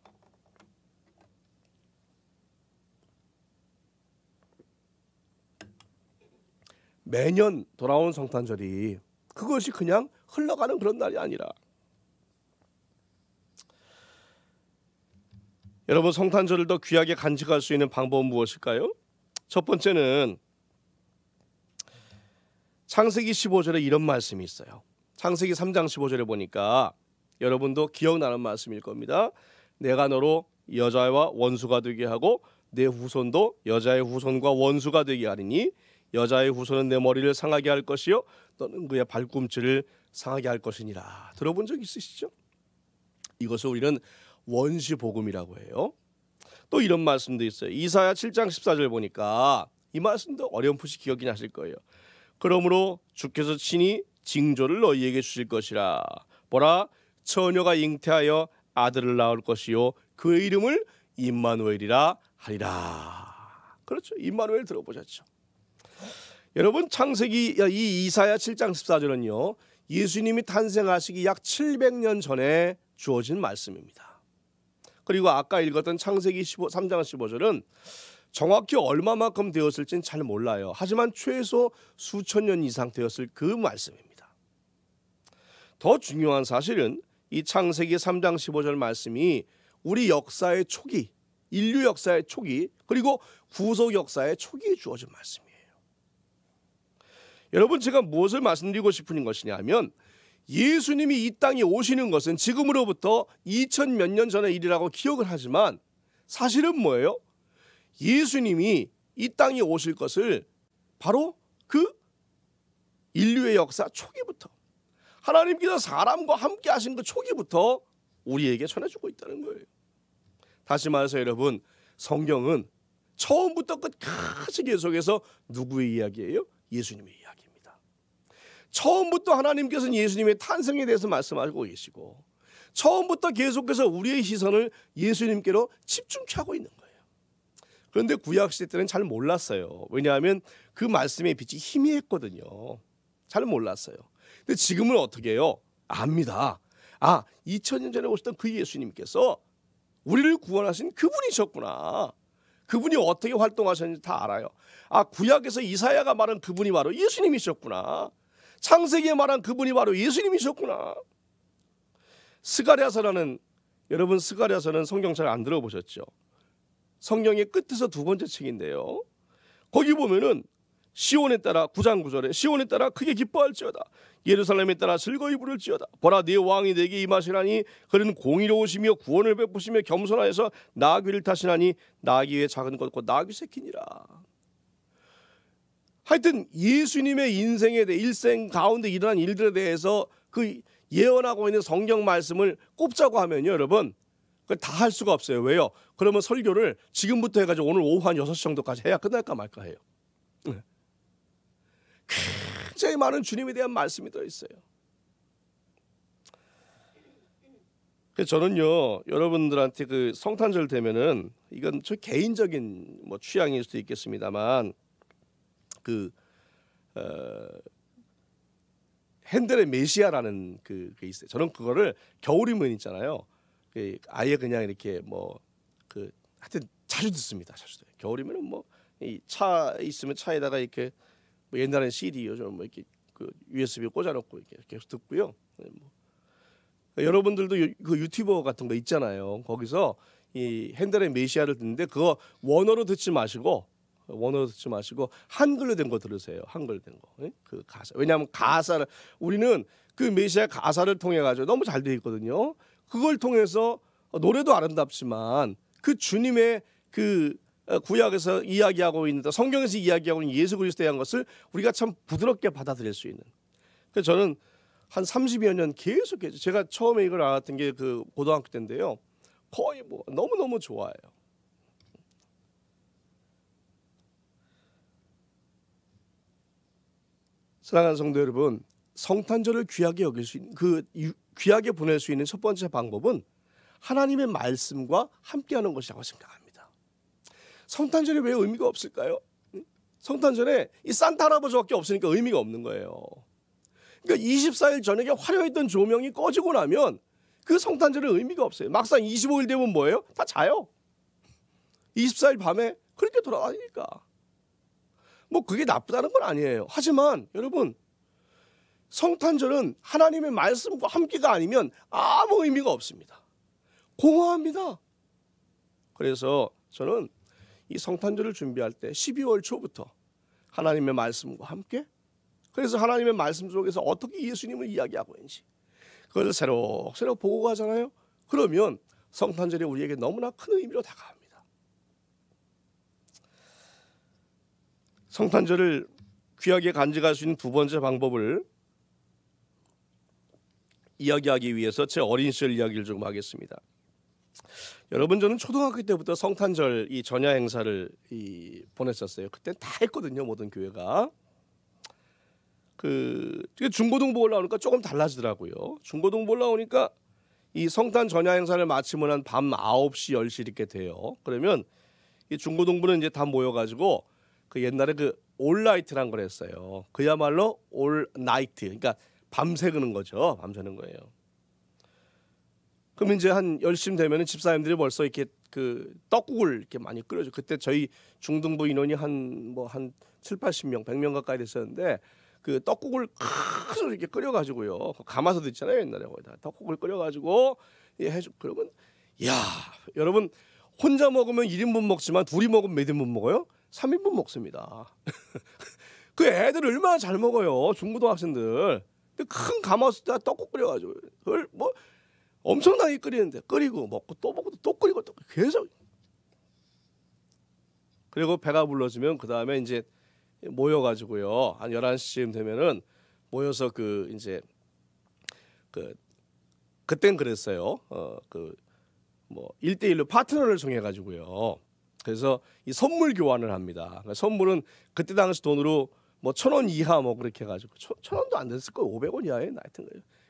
매년 돌아온 성탄절이 그것이 그냥 흘러가는 그런 날이 아니라, 여러분, 성탄절을 더 귀하게 간직할 수 있는 방법은 무엇일까요? 첫 번째는 창세기 15절에 이런 말씀이 있어요. 창세기 3장 15절에 보니까 여러분도 기억나는 말씀일 겁니다. 내가 너로 여자와 원수가 되게 하고 내 후손도 여자의 후손과 원수가 되게 하리니 여자의 후손은 내 머리를 상하게 할 것이요 너는 그의 발꿈치를 상하게 할 것이니라. 들어본 적 있으시죠? 이것을 우리는 원시복음이라고 해요. 또 이런 말씀도 있어요. 이사야 7장 14절 보니까 이 말씀도 어렴풋이 기억이 나실 거예요. 그러므로 주께서 친히 징조를 너희에게 주실 것이라. 보라, 처녀가 잉태하여 아들을 낳을 것이요 그의 이름을 임마누엘이라 하리라. 그렇죠. 임마누엘 들어보셨죠? 여러분, 창세기 이 이사야 7장 14절은요 예수님이 탄생하시기 약 700년 전에 주어진 말씀입니다. 그리고 아까 읽었던 창세기 3장 15절은 정확히 얼마만큼 되었을지는 잘 몰라요. 하지만 최소 수천 년 이상 되었을 그 말씀입니다. 더 중요한 사실은 이 창세기 3장 15절 말씀이 우리 역사의 초기, 인류 역사의 초기, 그리고 구속 역사의 초기에 주어진 말씀이에요. 여러분, 제가 무엇을 말씀드리고 싶은 것이냐면 예수님이 이 땅에 오시는 것은 지금으로부터 2000 몇 년 전의 일이라고 기억을 하지만 사실은 뭐예요? 예수님이 이 땅에 오실 것을 바로 그 인류의 역사 초기부터, 하나님께서 사람과 함께 하신 그 초기부터 우리에게 전해주고 있다는 거예요. 다시 말해서 여러분, 성경은 처음부터 끝까지 계속해서 누구의 이야기예요? 예수님의 이야기입니다. 처음부터 하나님께서는 예수님의 탄생에 대해서 말씀하고 계시고 처음부터 계속해서 우리의 시선을 예수님께로 집중케 하고 있는 거예요. 그런데 구약시대 때는 잘 몰랐어요. 왜냐하면 그 말씀의 빛이 희미했거든요. 잘 몰랐어요. 근데 지금은 어떻게 해요? 압니다. 2000년 전에 오셨던 그 예수님께서 우리를 구원하신 그분이셨구나. 그분이 어떻게 활동하셨는지 다 알아요. 구약에서 이사야가 말한 그분이 바로 예수님이셨구나. 창세기에 말한 그분이 바로 예수님이셨구나. 스가랴서는, 여러분 스가랴서는 성경 잘 안 들어보셨죠? 성경의 끝에서 두 번째 책인데요. 거기 보면은 시온에 따라 9장 9절에 시온에 따라 크게 기뻐할지어다. 예루살렘에 따라 즐거이 부를지어다. 보라, 네 왕이 내게 임하시라니 그는 공의로우시며 구원을 베푸시며 겸손하여서 나귀를 타시나니 나귀의 작은 것 곧 나귀 새끼니라. 하여튼 예수님의 인생에 대해 일생 가운데 일어난 일들에 대해서 그 예언하고 있는 성경 말씀을 꼽자고 하면요, 여러분, 그걸 다 할 수가 없어요. 왜요? 그러면 설교를 지금부터 해가지고 오늘 오후 한 6시 정도까지 해야 끝날까 말까 해요. 굉장히 많은 주님에 대한 말씀이 들어있어요. 그래서 저는요, 여러분들한테 그 성탄절 되면은, 이건 저 개인적인 뭐 취향일 수도 있겠습니다만, 핸델의 메시아라는 그게 있어요. 저는 그거를 겨울이면 있잖아요. 아예 그냥 이렇게 하여튼 자주 듣습니다. 자주 들어요. 겨울이면은 뭐 이 차 있으면 차에다가 이렇게 뭐 옛날엔 CD, 요즘 뭐 이렇게 그 USB 꽂아놓고 이렇게 계속 듣고요. 여러분들도 그 유튜버 같은 거 있잖아요. 거기서 이 핸델의 메시아를 듣는데 그거 원어로 듣지 마시고 한글로 된 거 들으세요. 한글로 된 거. 그 가사. 왜냐하면 가사를 우리는 그 메시아 가사를 통해 가지고 너무 잘 돼 있거든요. 그걸 통해서 노래도 아름답지만 그 주님의 그 구약에서 이야기하고 있는, 성경에서 이야기하고 있는 예수 그리스도에 대한 것을 우리가 참 부드럽게 받아들일 수 있는. 그래서 저는 한 30여 년 계속해서, 제가 처음에 이걸 알았던 게 그 고등학교 때인데요. 거의 뭐 너무너무 좋아해요. 사랑하는 성도 여러분, 성탄절을 귀하게 여길 수 있는, 귀하게 보낼 수 있는 첫 번째 방법은 하나님의 말씀과 함께하는 것이라고 생각합니다. 성탄절이 왜 의미가 없을까요? 성탄절에 이 산타 할아버지밖에 없으니까 의미가 없는 거예요. 그러니까 24일 저녁에 화려했던 조명이 꺼지고 나면 그 성탄절은 의미가 없어요. 막상 25일 되면 뭐예요? 다 자요. 24일 밤에 그렇게 돌아다니니까. 뭐 그게 나쁘다는 건 아니에요. 하지만 여러분, 성탄절은 하나님의 말씀과 함께가 아니면 아무 의미가 없습니다. 공허합니다. 그래서 저는 이 성탄절을 준비할 때 12월 초부터 하나님의 말씀과 함께, 그래서 하나님의 말씀 속에서 어떻게 예수님을 이야기하고 있는지 그걸 새록새록 보고 가잖아요. 그러면 성탄절이 우리에게 너무나 큰 의미로 다가갑니다. 성탄절을 귀하게 간직할 수 있는 두 번째 방법을 이야기하기 위해서 제 어린 시절 이야기를 좀 하겠습니다. 여러분, 저는 초등학교 때부터 성탄절 이 전야 행사를 보냈었어요. 그때 다 했거든요, 모든 교회가. 중고등부 올라오니까 조금 달라지더라고요. 중고등부 올라오니까 이 성탄 전야 행사를 마치면 한 밤 9시, 10시 이렇게 돼요. 그러면 이 중고등부는 이제 다 모여가지고 그 옛날에 그 올나이트란 걸 했어요. 그야말로 올나이트, 그러니까 밤새는 거죠. 밤새는 거예요. 그럼 이제 한 10시쯤 되면은 집사님들이 벌써 이렇게 그 떡국을 이렇게 많이 끓여줘. 그때 저희 중등부 인원이 한 7, 80명, 100명 가까이 됐었는데 그 떡국을 크게 이렇게 끓여가지고요. 가마솥 있잖아요, 옛날에. 거기다 떡국을 끓여가지고 해주. 그러면 야, 여러분, 혼자 먹으면 1인분 먹지만 둘이 먹으면 몇 인분 먹어요? 3인분 먹습니다. 그 애들 얼마나 잘 먹어요, 중고등학생들. 큰 가마솥에다 떡국 끓여가지고 그걸 뭐 엄청나게 끓이는데, 끓이고 먹고 또 먹고 또 끓이고 또 계속. 그리고 배가 불러지면 그 다음에 이제 모여가지고요. 한 11시쯤 되면은 모여서 그땐 그랬어요. 뭐 1대1로 파트너를 정해가지고요. 그래서 이 선물 교환을 합니다. 그러니까 선물은 그때 당시 돈으로 뭐 1,000원 이하 뭐 그렇게 해가지고 1,000원도 안 됐을 거예요. 500원 이하에 하여튼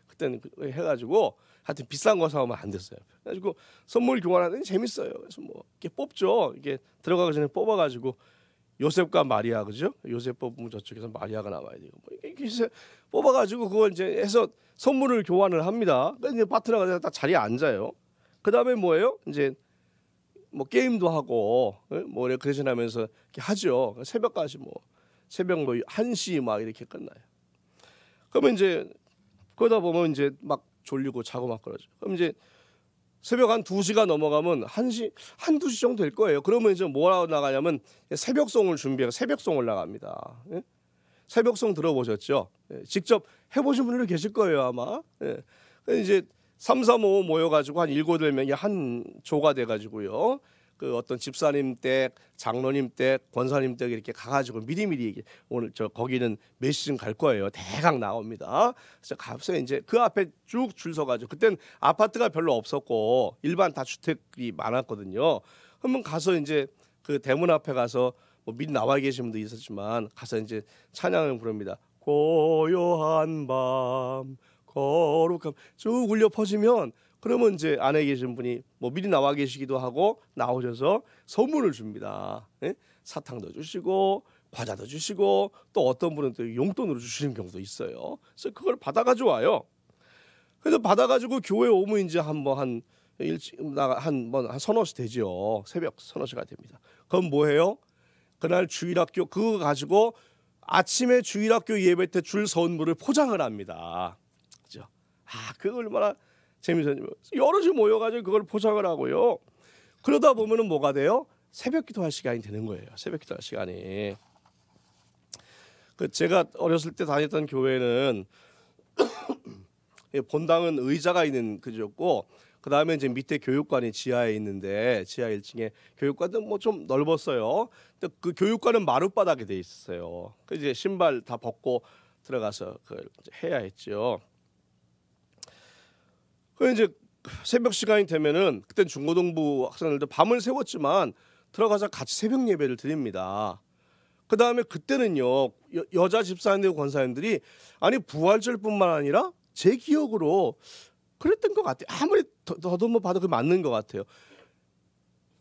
그때는 해가지고 하여튼 비싼 거 사오면 안 됐어요. 그래가지고 선물 교환하는 게 재밌어요. 그래서 뭐 이렇게 뽑죠. 이게 들어가기 전에 뽑아가지고 요셉과 마리아, 그죠? 요셉 뽑으면 저쪽에서 마리아가 나와야 되고 뭐 이렇게 뽑아가지고 그걸 이제 해서 선물을 교환을 합니다. 그러니까 이제 파트너가 딱 자리에 앉아요. 그 다음에 뭐예요? 이제 뭐 게임도 하고 뭐 이렇게 대신하면서 이렇게 하죠. 새벽까지 새벽 1시 막 이렇게 끝나요. 그러면 이제 그러다 보면 이제 막 졸리고 자고 막 그러죠. 그럼 이제 새벽 한 2시가 넘어가면 1시, 2시 정도 될 거예요. 그러면 이제 뭐라고 나가냐면 새벽송을 준비해서 새벽송을 나갑니다. 예? 새벽송 들어보셨죠? 예, 직접 해보신 분들 계실 거예요, 아마. 예. 이제 3, 4, 5 모여가지고 한 7, 8명이 한 조가 돼가지고요. 그 어떤 집사님 댁, 장로님 댁, 권사님 댁 이렇게 가가지고 미리미리 오늘 저 거기는 몇 시쯤 갈 거예요. 대강 나옵니다. 그래서 가서 이제 그 앞에 쭉 줄 서가지고 그땐 아파트가 별로 없었고 일반 다주택이 많았거든요. 그러면 가서 이제 그 대문 앞에 가서 뭐 미리 나와 계신 분도 있었지만 가서 이제 찬양을 부릅니다. 고요한 밤 거룩함 쭉 울려 퍼지면 그러면 이제 안에 계신 분이 뭐 미리 나와 계시기도 하고 나오셔서 선물을 줍니다. 예? 사탕도 주시고 과자도 주시고 또 어떤 분은 또 용돈으로 주시는 경우도 있어요. 그래서 그걸 받아가지고 와요. 그래서 받아가지고 교회 오면 이제 한 서너 시 되죠. 새벽 서너 시가 됩니다. 그럼 뭐해요? 그날 주일학교 그거 가지고 아침에 주일학교 예배 때 줄 선물을 포장을 합니다. 그죠? 그거 얼마나 재미있었냐면 여럿이 모여가지고 그걸 포장을 하고요. 그러다 보면은 뭐가 돼요? 새벽 기도할 시간이 되는 거예요. 새벽 기도할 시간이. 제가 어렸을 때 다녔던 교회는 본당은 의자가 있는 그지였고 그 다음에 이제 밑에 교육관이 지하에 있는데 지하 1층에 교육관은 뭐 좀 넓었어요. 근데 그 교육관은 마룻바닥에 돼 있었어요. 그 이제 신발 다 벗고 들어가서 그걸 해야 했죠. 그 이제 새벽 시간이 되면은 그때 중고등부 학생들도 밤을 새웠지만 들어가서 같이 새벽 예배를 드립니다. 그 다음에 그때는요 여자 집사님들 권사님들이 아니 부활절뿐만 아니라 제 기억으로 그랬던 것 같아요. 아무리 더듬어 봐도 그 맞는 것 같아요.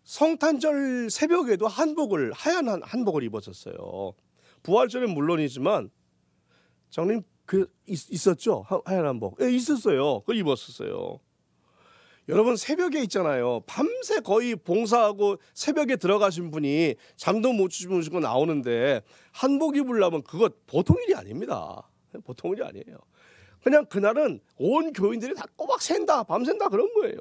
성탄절 새벽에도 하얀 한복을 입었었어요. 부활절은 물론이지만 장님 있었죠? 하얀 한복. 예, 있었어요. 그걸 입었었어요. 여러분 새벽에 있잖아요. 밤새 거의 봉사하고 새벽에 들어가신 분이 잠도 못 주무시고 나오는데 한복 입으려면 그거 보통 일이 아닙니다. 보통 일이 아니에요. 그냥 그날은 온 교인들이 다 꼬박 샌다, 밤샌다 그런 거예요.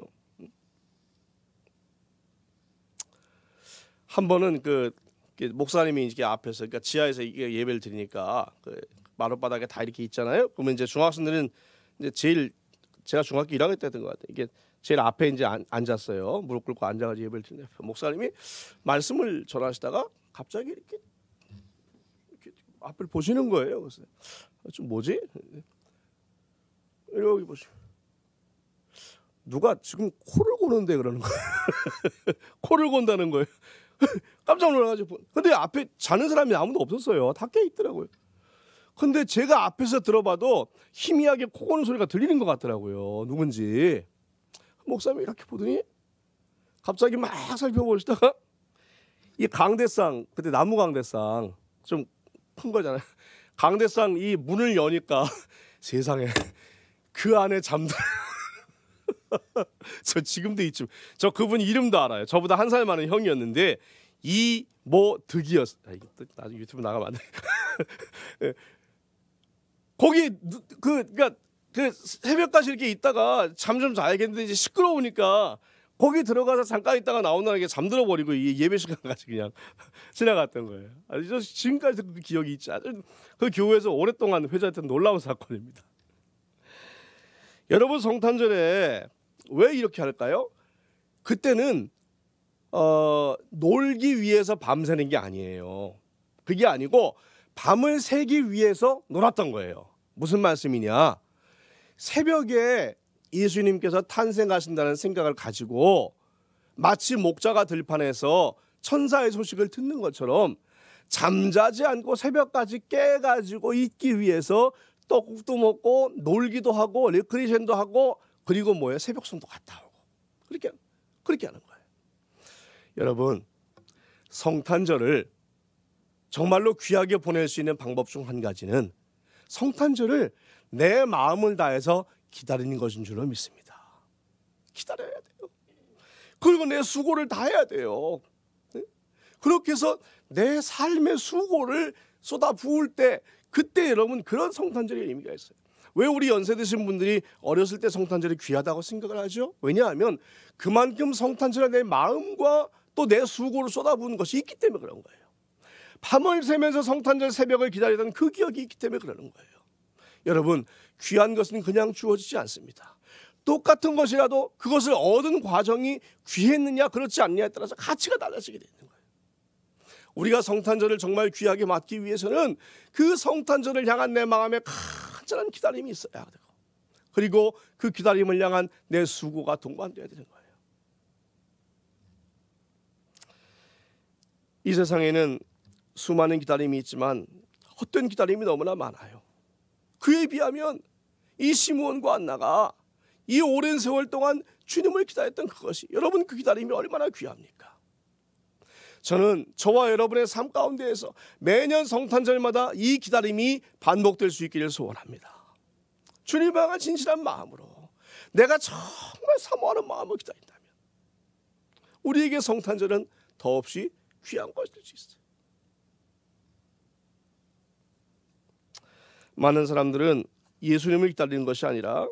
한 번은 그 목사님이 이렇게 앞에서 그러니까 지하에서 이게 예배를 드리니까 그 마룻바닥에 다 이렇게 있잖아요. 그러면 이제 중학생들은 이제 제가 중학교 1학년 때였던 것 같아요. 이게 제일 앞에 이제 앉았어요. 무릎 꿇고 앉아가지고 예배를 드리는데 목사님이 말씀을 전하시다가 갑자기 이렇게 앞을 보시는 거예요. 그래서 좀 뭐지? 여기 보시면 누가 지금 코를 고는데 그러는 거예요. 코를 곤다는 거예요. 깜짝 놀라가지고 근데 앞에 자는 사람이 아무도 없었어요. 다 깨 있더라고요. 근데 제가 앞에서 들어봐도 희미하게 코 고는 소리가 들리는 것 같더라고요. 누군지. 목사님이 이렇게 보더니 갑자기 막 살펴보시다가 이 강대상 그때 나무 강대상 좀 큰 거잖아요. 강대상 이 문을 여니까 세상에 그 안에 잠들 저 지금도 있죠. 저 그분 이름도 알아요. 저보다 한 살 많은 형이었는데 이모득이었어요. 이게 나중에 유튜브 나가면 안 돼. 거기 그러니까 그 새벽까지 이렇게 있다가 잠 좀 자야겠는데 이제 시끄러우니까 거기 들어가서 잠깐 있다가 나온다는 게 잠들어 버리고 이 예배 시간까지 그냥 지나갔던 거예요. 저 지금까지 그 기억이 있지. 그 교회에서 오랫동안 회자했던 놀라운 사건입니다. 여러분 성탄절에 왜 이렇게 할까요? 그때는 놀기 위해서 밤새는 게 아니에요. 그게 아니고 밤을 새기 위해서 놀았던 거예요. 무슨 말씀이냐? 새벽에 예수님께서 탄생하신다는 생각을 가지고 마치 목자가 들판에서 천사의 소식을 듣는 것처럼 잠자지 않고 새벽까지 깨가지고 있기 위해서 떡국도 먹고 놀기도 하고 레크리에이션도 하고 그리고 뭐예요? 새벽송도 갔다 오고 그렇게 하는 거예요. 여러분 성탄절을 정말로 귀하게 보낼 수 있는 방법 중 한 가지는 성탄절을 내 마음을 다해서 기다리는 것인 줄로 믿습니다. 기다려야 돼요. 그리고 내 수고를 다해야 돼요. 그렇게 해서 내 삶의 수고를 쏟아 부을 때 그때 여러분 그런 성탄절의 의미가 있어요. 왜 우리 연세 드신 분들이 어렸을 때 성탄절이 귀하다고 생각을 하죠? 왜냐하면 그만큼 성탄절에 내 마음과 또 내 수고를 쏟아부은 것이 있기 때문에 그런 거예요. 밤을 새면서 성탄절 새벽을 기다리던 그 기억이 있기 때문에 그러는 거예요. 여러분 귀한 것은 그냥 주어지지 않습니다. 똑같은 것이라도 그것을 얻은 과정이 귀했느냐 그렇지 않느냐에 따라서 가치가 달라지게 되는 거예요. 우리가 성탄절을 정말 귀하게 맞기 위해서는 그 성탄절을 향한 내 마음에 간절한 기다림이 있어야 되고, 그리고 그 기다림을 향한 내 수고가 동반되어야 되는 거예요. 이 세상에는 수많은 기다림이 있지만 헛된 기다림이 너무나 많아요. 그에 비하면 이 시므온과 안나가 이 오랜 세월 동안 주님을 기다렸던 그것이, 여러분 그 기다림이 얼마나 귀합니까? 저는 저와 여러분의 삶 가운데에서 매년 성탄절마다 이 기다림이 반복될 수 있기를 소원합니다. 주님을 향한 진실한 마음으로 내가 정말 사모하는 마음으로 기다린다면 우리에게 성탄절은 더없이 귀한 것이 될 수 있어요. 많은 사람들은 예수님을 기다리는 것이 아니라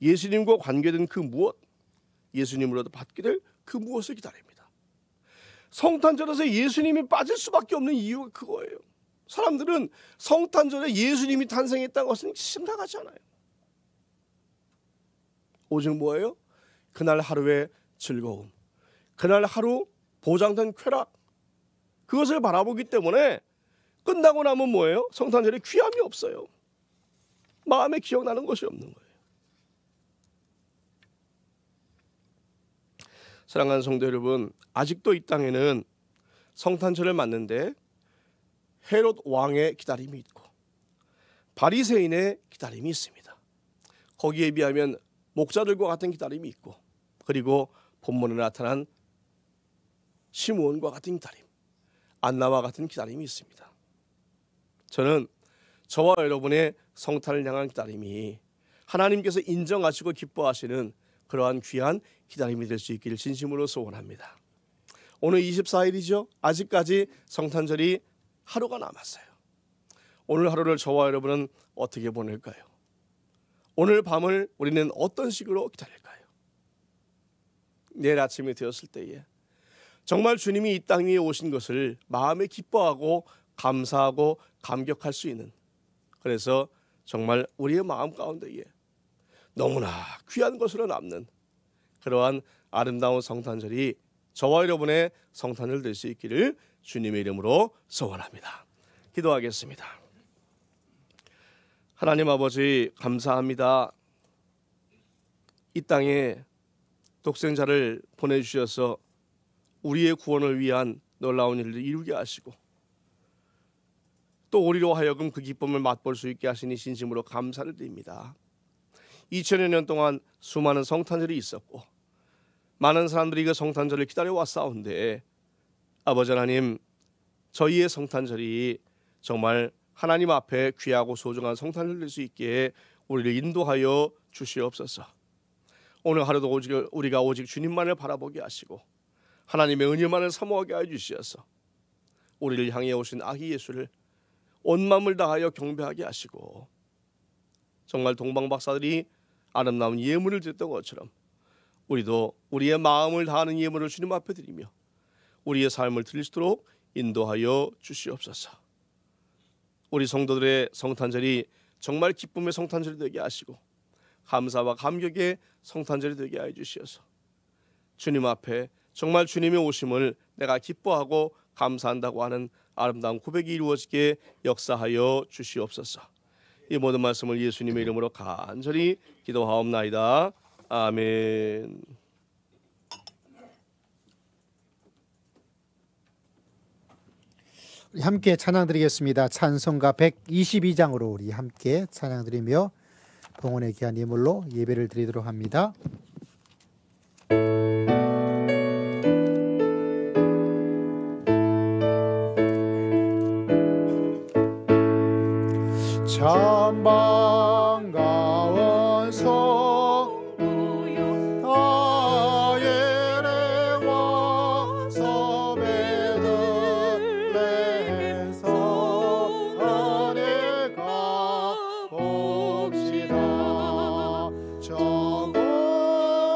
예수님과 관계된 그 무엇, 예수님으로도 받게 될 그 무엇을 기다립니다. 성탄절에서 예수님이 빠질 수밖에 없는 이유가 그거예요. 사람들은 성탄절에 예수님이 탄생했다는 것은 심각하지 않아요. 오직 뭐예요? 그날 하루의 즐거움, 그날 하루 보장된 쾌락, 그것을 바라보기 때문에 끝나고 나면 뭐예요? 성탄절에 귀함이 없어요. 마음에 기억나는 것이 없는 거예요. 사랑하는 성도 여러분, 아직도 이 땅에는 성탄절을 맞는데 헤롯 왕의 기다림이 있고 바리새인의 기다림이 있습니다. 거기에 비하면 목자들과 같은 기다림이 있고, 그리고 본문에 나타난 시므온과 같은 기다림, 안나와 같은 기다림이 있습니다. 저는 저와 여러분의 성탄을 향한 기다림이 하나님께서 인정하시고 기뻐하시는 그러한 귀한 기다림이 될 수 있기를 진심으로 소원합니다. 오늘 24일이죠. 아직까지 성탄절이 하루가 남았어요. 오늘 하루를 저와 여러분은 어떻게 보낼까요? 오늘 밤을 우리는 어떤 식으로 기다릴까요? 내일 아침이 되었을 때에 정말 주님이 이 땅 위에 오신 것을 마음에 기뻐하고 감사하고 감격할 수 있는, 그래서 정말 우리의 마음 가운데에 너무나 귀한 것으로 남는 그러한 아름다운 성탄절이 저와 여러분의 성탄절 될 수 있기를 주님의 이름으로 소원합니다. 기도하겠습니다. 하나님 아버지, 감사합니다. 이 땅에 독생자를 보내주셔서 우리의 구원을 위한 놀라운 일을 이루게 하시고 또 우리로 하여금 그 기쁨을 맛볼 수 있게 하시니 진심으로 감사를 드립니다. 2000여 년 동안 수많은 성탄절이 있었고 많은 사람들이 그 성탄절을 기다려왔사온데 아버지 하나님, 저희의 성탄절이 정말 하나님 앞에 귀하고 소중한 성탄절 될 수 있게 우리를 인도하여 주시옵소서. 오늘 하루도 우리가 오직 주님만을 바라보게 하시고 하나님의 은혜만을 사모하게 하여 주시어서 우리를 향해 오신 아기 예수를 온 마음을 다하여 경배하게 하시고, 정말 동방박사들이 아름다운 예물을 드렸던 것처럼 우리도 우리의 마음을 다하는 예물을 주님 앞에 드리며 우리의 삶을 드릴 수 있도록 인도하여 주시옵소서. 우리 성도들의 성탄절이 정말 기쁨의 성탄절이 되게 하시고 감사와 감격의 성탄절이 되게 하여 주시어서 주님 앞에 정말 주님의 오심을 내가 기뻐하고 감사한다고 하는 아름다운 고백이 이루어지게 역사하여 주시옵소서. 이 모든 말씀을 예수님의 이름으로 간절히 기도하옵나이다. 아멘. 우리 함께 찬양 드리겠습니다. 찬송가 122장으로 우리 함께 찬양 드리며 봉헌의 귀한 예물로 예배를 드리도록 합니다. 참 반가운 성도여 다엘에 와서 베들레헴에서 안에 가봅시다. 저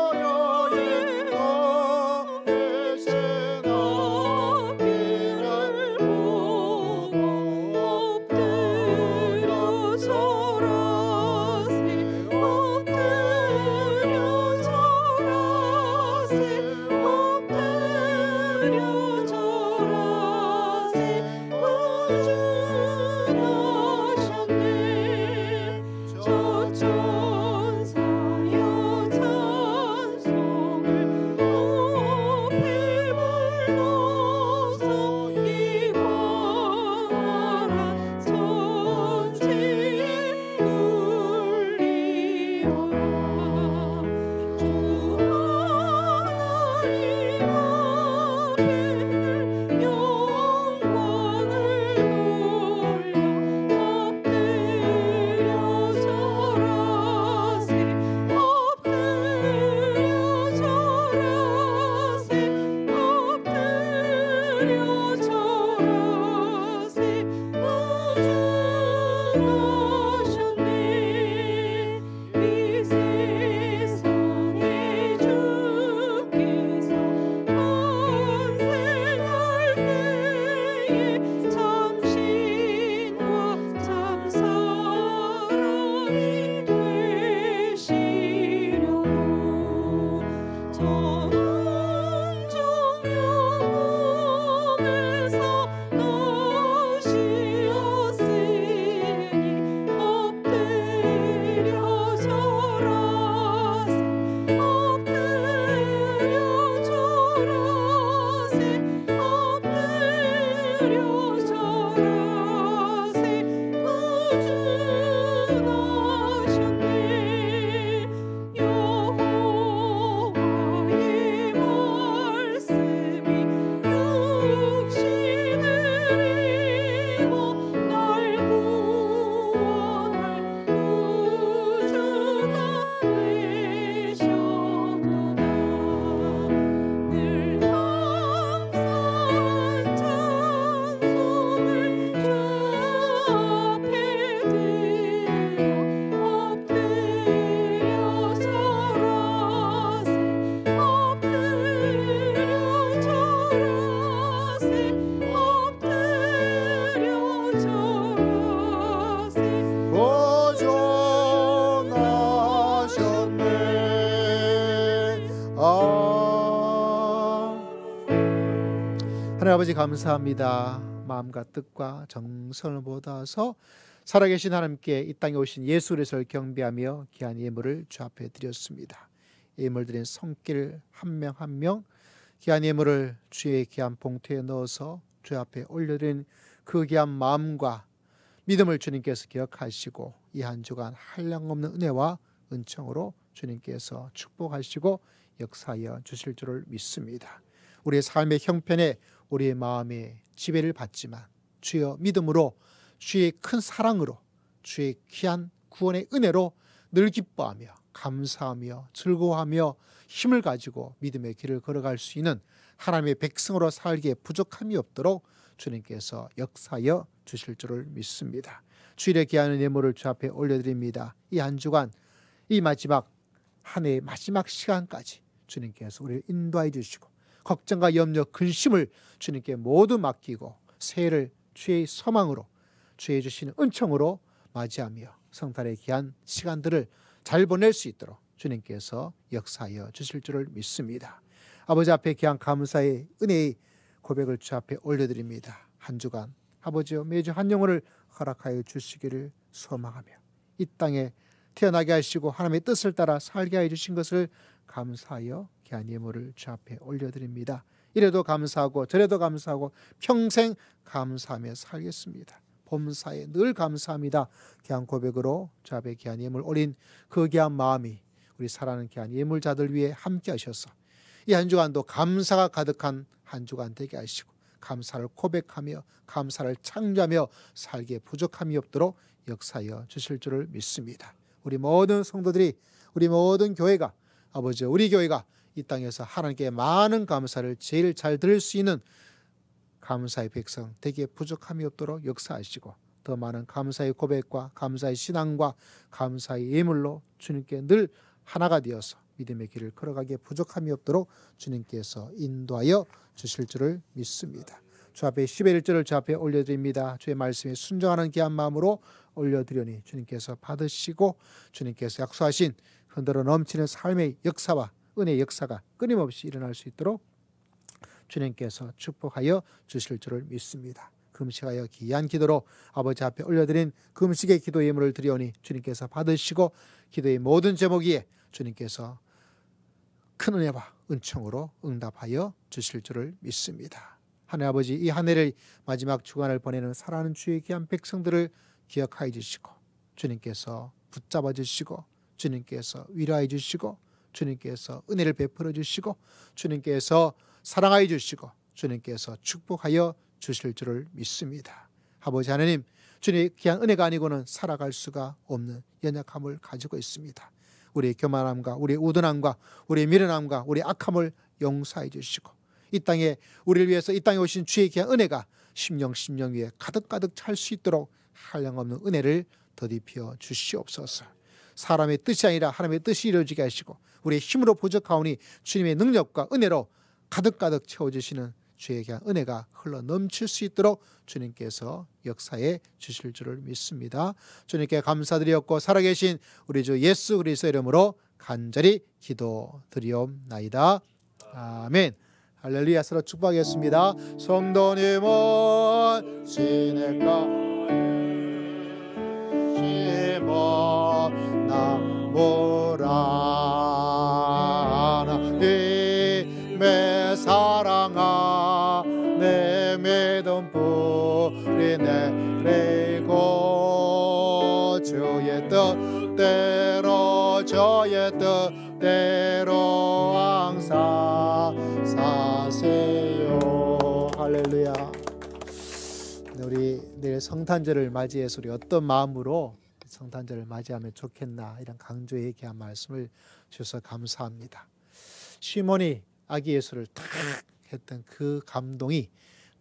고요의 너의 새가 빛을 보고 엎드려서 하나님 아버지 감사합니다. 마음과 뜻과 정성을 보다서 살아계신 하나님께 이 땅에 오신 예수 그리스도를 경배하며 귀한 예물을 주 앞에 드렸습니다. 예물 드린 손길 한 명 한 명 귀한 예물을 주의 귀한 봉투에 넣어서 주 앞에 올려드린 그 귀한 마음과 믿음을 주님께서 기억하시고 이 한 주간 한량없는 은혜와 은총으로 주님께서 축복하시고 역사하여 주실 줄을 믿습니다. 우리의 삶의 형편에 우리의 마음에 지배를 받지만 주여 믿음으로 주의 큰 사랑으로 주의 귀한 구원의 은혜로 늘 기뻐하며 감사하며 즐거워하며 힘을 가지고 믿음의 길을 걸어갈 수 있는 하나님의 백성으로 살기에 부족함이 없도록 주님께서 역사하여 주실 줄을 믿습니다. 주일에 귀한 예물을 주 앞에 올려드립니다. 이 한 주간 이 마지막 한 해의 마지막 시간까지 주님께서 우리를 인도해 주시고 걱정과 염려 근심을 주님께 모두 맡기고 새해를 주의 소망으로 주의 주시는 은총으로 맞이하며 성탄의 귀한 시간들을 잘 보낼 수 있도록 주님께서 역사하여 주실 줄을 믿습니다. 아버지 앞에 귀한 감사의 은혜의 고백을 주 앞에 올려드립니다. 한 주간 아버지여 매주 한 영혼을 허락하여 주시기를 소망하며 이 땅에 태어나게 하시고 하나님의 뜻을 따라 살게 하여 주신 것을 감사하여 귀한 예물을 주 앞에 올려드립니다. 이래도 감사하고 저래도 감사하고 평생 감사하며 살겠습니다. 범사에 늘 감사합니다. 귀한 고백으로 주 앞에 귀한 예물 올린 그 귀한 마음이 우리 사랑하는 귀한 예물자들 위해 함께 하셔서 이 한 주간도 감사가 가득한 한 주간 되게 하시고 감사를 고백하며 감사를 창조하며 살기에 부족함이 없도록 역사하여 주실 줄을 믿습니다. 우리 모든 성도들이 우리 모든 교회가 아버지 우리 교회가 이 땅에서 하나님께 많은 감사를 제일 잘 드릴 수 있는 감사의 백성 되기에 부족함이 없도록 역사하시고 더 많은 감사의 고백과 감사의 신앙과 감사의 예물로 주님께 늘 하나가 되어서 믿음의 길을 걸어가기에 부족함이 없도록 주님께서 인도하여 주실 줄을 믿습니다. 주 앞에 11절을 주 앞에 올려드립니다. 주의 말씀에 순종하는 귀한 마음으로 올려드리니 주님께서 받으시고 주님께서 약속하신 흔들어 넘치는 삶의 역사와 은혜의 역사가 끊임없이 일어날 수 있도록 주님께서 축복하여 주실 줄을 믿습니다. 금식하여 귀한 기도로 아버지 앞에 올려드린 금식의 기도 예물을 드리오니 주님께서 받으시고 기도의 모든 제목 위에 주님께서 큰 은혜와 은총으로 응답하여 주실 줄을 믿습니다. 하나님 아버지 이 한 해를 마지막 주간을 보내는 사랑하는 주의 귀한 백성들을 기억하여 주시고 주님께서 붙잡아 주시고 주님께서 위로해 주시고 주님께서 은혜를 베풀어 주시고 주님께서 사랑하여 주시고 주님께서 축복하여 주실 줄을 믿습니다. 아버지 하나님 주님의 귀한 은혜가 아니고는 살아갈 수가 없는 연약함을 가지고 있습니다. 우리의 교만함과 우리의 우둔함과 우리의 미련함과 우리의 악함을 용서해 주시고 이 땅에 우리를 위해서 이 땅에 오신 주의 귀한 은혜가 심령 위에 가득가득 찰 수 있도록 한량없는 은혜를 더디피어 주시옵소서. 사람의 뜻이 아니라 하나님의 뜻이 이루어지게 하시고 우리의 힘으로 부족하오니 주님의 능력과 은혜로 가득가득 채워주시는 주의 귀한 은혜가 흘러 넘칠 수 있도록 주님께서 역사해 주실 줄을 믿습니다. 주님께 감사드리옵고 살아계신 우리 주 예수 그리스도의 이름으로 간절히 기도드리옵나이다. 아멘. 할렐루야. 서로 축복하겠습니다. 성도님은 시냇가 심어 나무라 하나님의 사랑아 내 믿음 뿌리 내리고 주의 뜻대로 저의 뜻대로 항상 사세요. 할렐루야. 우리 내일 성탄절을 맞이해서 우리 어떤 마음으로 성탄절을 맞이하면 좋겠나 이런 강조에 귀한 말씀을 주셔서 감사합니다. 시몬이 아기 예수를 탁 했던 그 감동이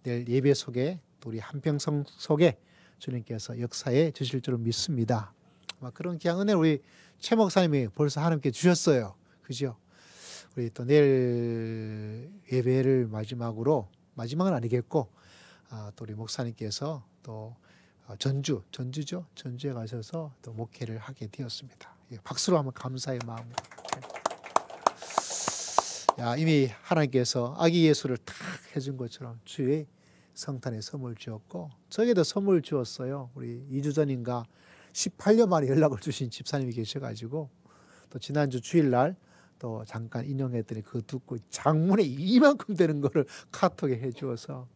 내일 예배 속에 또 우리 한평성 속에 주님께서 역사해 주실 줄 믿습니다. 그런 귀한 은혜를 우리 최 목사님이 벌써 하나님께 주셨어요. 그죠? 우리 또 내일 예배를 마지막으로, 마지막은 아니겠고 또 우리 목사님께서 또 전주죠. 전주에 가셔서 또 목회를 하게 되었습니다. 박수로 한번 감사의 마음으로. 이미 하나님께서 아기 예수를 탁 해준 것처럼 주의 성탄에 선물 주었고 저에게도 선물 주었어요. 우리 2주 전인가 18년 만에 연락을 주신 집사님이 계셔가지고 또 지난주 주일날 또 잠깐 인용했더니 그거 듣고 장문에 이만큼 되는 거를 카톡에 해주어서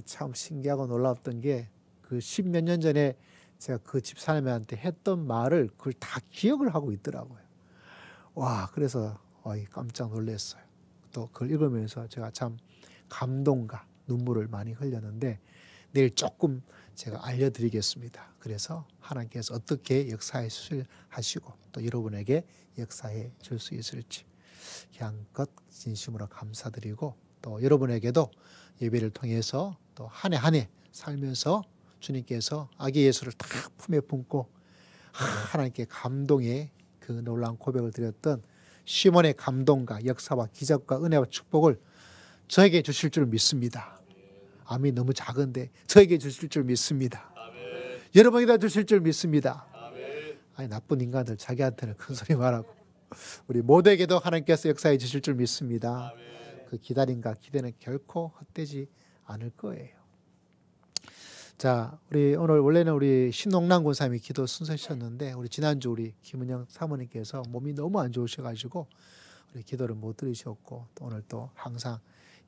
참 신기하고 놀랍던 게 그 10몇 년 전에 제가 그 집사님한테 했던 말을 그걸 다 기억을 하고 있더라고요. 와, 그래서 깜짝 놀랐어요. 또 그걸 읽으면서 제가 참 감동과 눈물을 많이 흘렸는데 내일 조금 제가 알려드리겠습니다. 그래서 하나님께서 어떻게 역사해 하시고 또 여러분에게 역사해 줄 수 있을지 기한껏 진심으로 감사드리고 또 여러분에게도 예배를 통해서 또 한 해 한 해 살면서 주님께서 아기 예수를 딱 품에 품고 하나님께 감동의 그 놀라운 고백을 드렸던 시몬의 감동과 역사와 기적과 은혜와 축복을 저에게 주실 줄 믿습니다. 아멘. 너무 작은데 저에게 주실 줄 믿습니다. 아멘. 여러분에게 주실 줄 믿습니다. 아멘. 아니 나쁜 인간들 자기한테는 큰 소리 말하고 우리 모두에게도 하나님께서 역사해 주실 줄 믿습니다. 아멘. 그 기다림과 기대는 결코 헛되지 않을 거예요. 자, 우리 오늘 원래는 우리 신농란 권사님이 기도 순서셨는데 우리 지난주 우리 김은영 사모님께서 몸이 너무 안 좋으셔가지고 우리 기도를 못 들으셨고 또 오늘 또 항상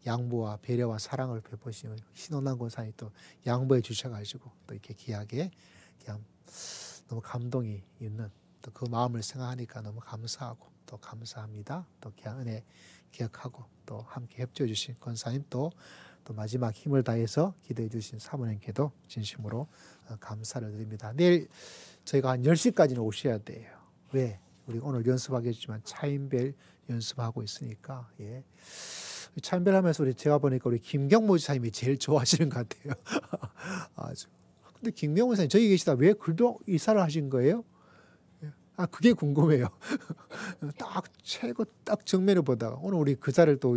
양보와 배려와 사랑을 베푸시는 신농란 권사님이 또 양보해 주셔가지고 또 이렇게 귀하게 그냥 너무 감동이 있는 또 그 마음을 생각하니까 너무 감사하고 또 감사합니다. 또 귀한 은혜 기억하고 또 함께 협조해 주신 권사님 또 마지막 힘을 다해서 기도해 주신 사모님께도 진심으로 감사를 드립니다. 내일 저희가 한 10시까지는 오셔야 돼요. 왜? 우리 오늘 연습하겠지만 차인벨 연습하고 있으니까 차인벨 하면서 제가 보니까 우리 김경모 지사님이 제일 좋아하시는 것 같아요. 아주. 근데 김경모 지사님 저기 계시다 왜 글도 이사를 하신 거예요? 그게 궁금해요. 딱 최고 딱 정면을 보다가 오늘 우리 그 자리를 또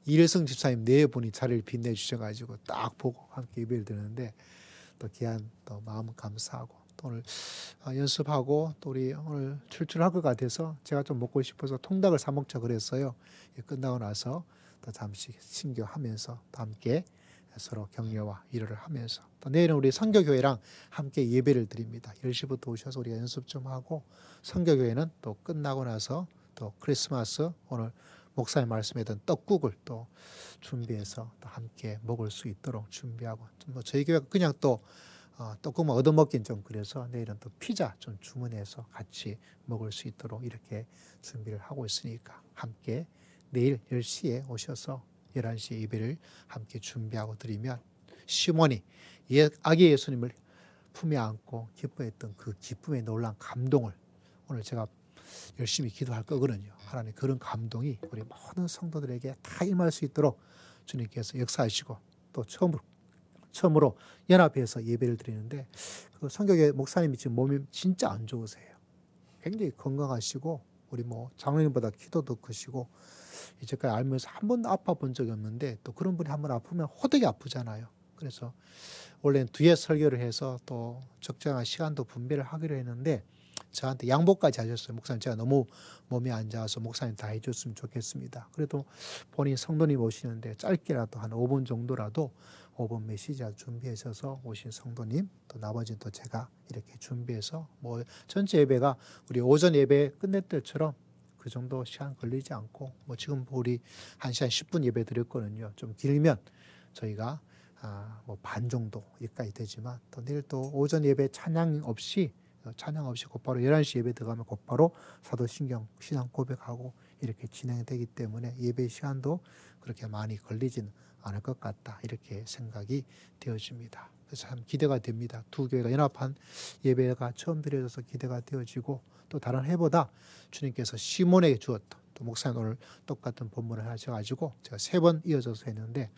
이일성 집사님 네 분이 자리를 빛내주셔가지고 딱 보고 함께 예배를 드리는데 또 귀한 또 마음 감사하고 또 오늘 연습하고 또 우리 오늘 출출할 것 같아서 제가 좀 먹고 싶어서 통닭을 사 먹자 그랬어요. 끝나고 나서 또 잠시 신교하면서 또 함께 서로 격려와 위로를 하면서 또 내일은 우리 선교교회랑 함께 예배를 드립니다. 10시부터 오셔서 우리가 연습 좀 하고 선교교회는 또 끝나고 나서 또 크리스마스 오늘 목사님 말씀했던 떡국을 또 준비해서 또 함께 먹을 수 있도록 준비하고 뭐 저희 교회가 그냥 또 떡국만 얻어먹긴 좀 그래서 내일은 또 피자 좀 주문해서 같이 먹을 수 있도록 이렇게 준비를 하고 있으니까 함께 내일 10시에 오셔서 11시 예배를 함께 준비하고 드리면 시몬이 아기 예수님을 품에 안고 기뻐했던 그 기쁨의 놀라운 감동을 오늘 제가 열심히 기도할 거거든요. 하나님 그런 감동이 우리 모든 성도들에게 다 임할 수 있도록 주님께서 역사하시고 또 처음으로 연합해서 예배를 드리는데 그 성격의 목사님이 지금 몸이 진짜 안 좋으세요. 굉장히 건강하시고 우리 뭐 장로님보다 키도 더 크시고 이제까지 알면서 한 번도 아파 본 적이 없는데 또 그런 분이 한 번 아프면 호되게 아프잖아요. 그래서 원래는 뒤에 설교를 해서 또 적정한 시간도 분배를 하기로 했는데 저한테 양보까지 하셨어요. 목사님 제가 너무 몸이 안 좋아서 목사님 다 해줬으면 좋겠습니다. 그래도 본인 성도님 오시는데 짧게라도 한 5분 정도라도 5분 메시지 준비하셔서 오신 성도님 또 나머지는 또 제가 이렇게 준비해서 뭐 전체 예배가 우리 오전 예배 끝낼 때처럼 그 정도 시간 걸리지 않고 뭐 지금 우리 1시간 10분 예배 드렸거든요. 좀 길면 저희가 뭐 반 정도 여기까지 되지만 또 내일 또 오전 예배 찬양 없이 곧바로 11시 예배 들어가면 곧바로 사도신경 신앙 고백하고 이렇게 진행되기 때문에 예배 시간도 그렇게 많이 걸리지는 않을 것 같다 이렇게 생각이 되어집니다. 그래서 참 기대가 됩니다. 두 교회가 연합한 예배가 처음 드려져서 기대가 되어지고 또 다른 해보다 주님께서 시몬에게 주었던 또 목사님 오늘 똑같은 본문을 하셔가지고 제가 3번 이어져서 했는데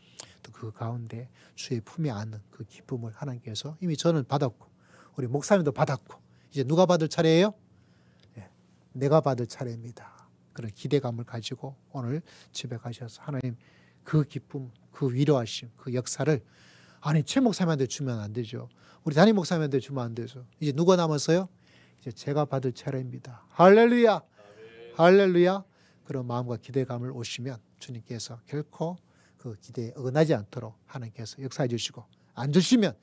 또 그 가운데 주의 품에 안는 그 기쁨을 하나님께서 이미 저는 받았고 우리 목사님도 받았고 이제 누가 받을 차례예요? 네, 내가 받을 차례입니다. 그런 기대감을 가지고 오늘 집에 가셔서 하나님 그 기쁨, 그 위로하심, 그 역사를 아니 최 목사님한테 주면 안 되죠. 우리 담임 목사님한테 주면 안 되죠. 이제 누가 남았어요? 이제 제가 받을 차례입니다. 할렐루야, 할렐루야. 그런 마음과 기대감을 오시면 주님께서 결코 그 기대에 어긋나지 않도록 하나님께서 역사해 주시고 안 주시면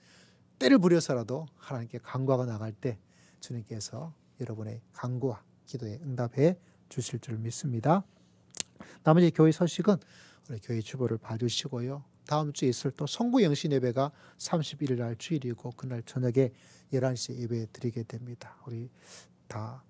때를 부려서라도 하나님께 간구하고 나갈 때 주님께서 여러분의 간구와 기도에 응답해 주실 줄 믿습니다. 나머지 교회 소식은 우리 교회 주보를 봐주시고요. 다음 주에 있을 또 성부 영신 예배가 31일 날 주일이고 그날 저녁에 11시에 예배 드리게 됩니다. 우리 다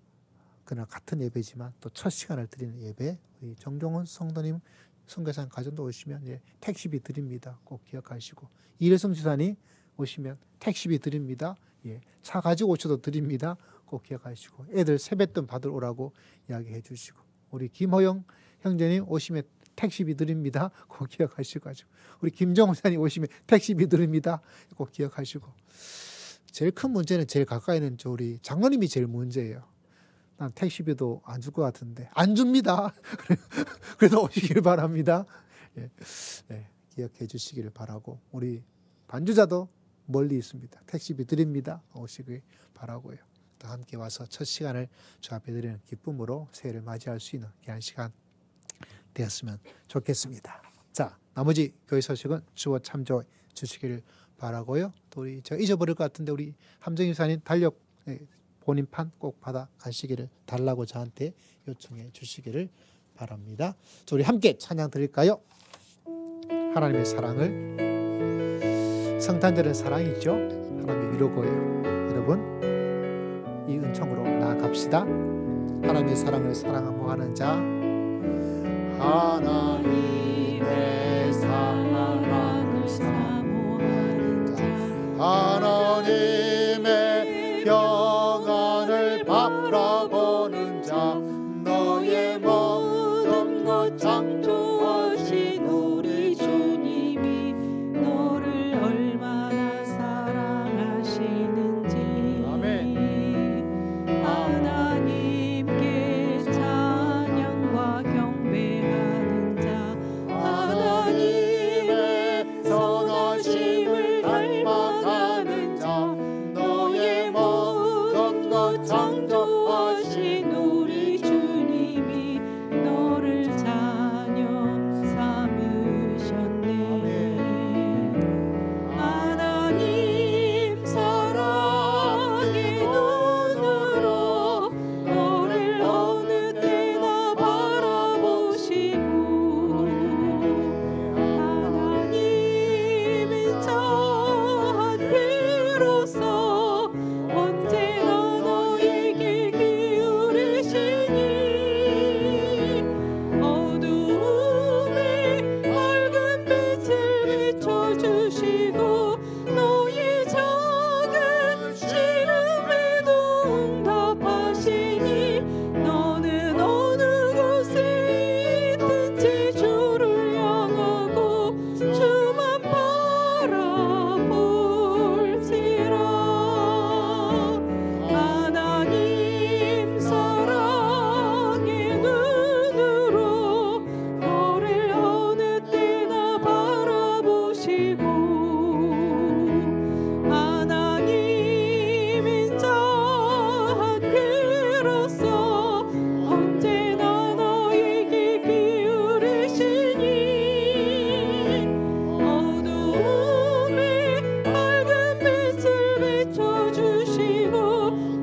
그날 같은 예배지만 또 첫 시간을 드리는 예배 우리 정종훈 성도님 선교사님 가정도 오시면 예, 택시비 드립니다. 꼭 기억하시고 이래성 지사님 오시면 택시비 드립니다. 예, 차 가지고 오셔도 드립니다. 꼭 기억하시고 애들 세뱃돈 받으러 오라고 이야기해 주시고 우리 김호영 형제님 오시면 택시비 드립니다. 꼭 기억하시고 우리 김정호 사님 오시면 택시비 드립니다. 꼭 기억하시고 제일 큰 문제는 제일 가까이 있는 우리 장로님이 제일 문제예요. 난 택시비도 안 줄 것 같은데 안 줍니다. 그래도 오시길 바랍니다. 예, 예, 기억해 주시기를 바라고 우리 반주자도 멀리 있습니다. 택시비 드립니다. 오시길 바라고요. 또 함께 와서 첫 시간을 주 앞에 드리는 기쁨으로 새해를 맞이할 수 있는 귀한 시간 되었으면 좋겠습니다. 자, 나머지 교회 소식은 주워 참조해 주시기를 바라고요. 또 우리 제가 잊어버릴 것 같은데 우리 함정임 사님 달력 본인판 꼭 받아 가시기를 달라고 저한테 요청해 주시기를 바랍니다. 자, 우리 함께 찬양 드릴까요? 하나님의 사랑을 성탄절은 사랑이죠. 하나님의 위로고요. 여러분 이 은총으로 나아갑시다. 하나님의 사랑을 사랑하며 하는 자 하나님의 사랑을 사모하는 자 하나님의 영안을 바라보는 자 너의 모든 것 창조하신 우리 주님이 너를 얼마나 사랑하시는지 아멘. 하나님께 찬양과 경배하는 자 하나님의 주시고 하나님 인자한 그로서 언제나 너에게 기울이시니 어두움에 밝은 빛을 비춰주시고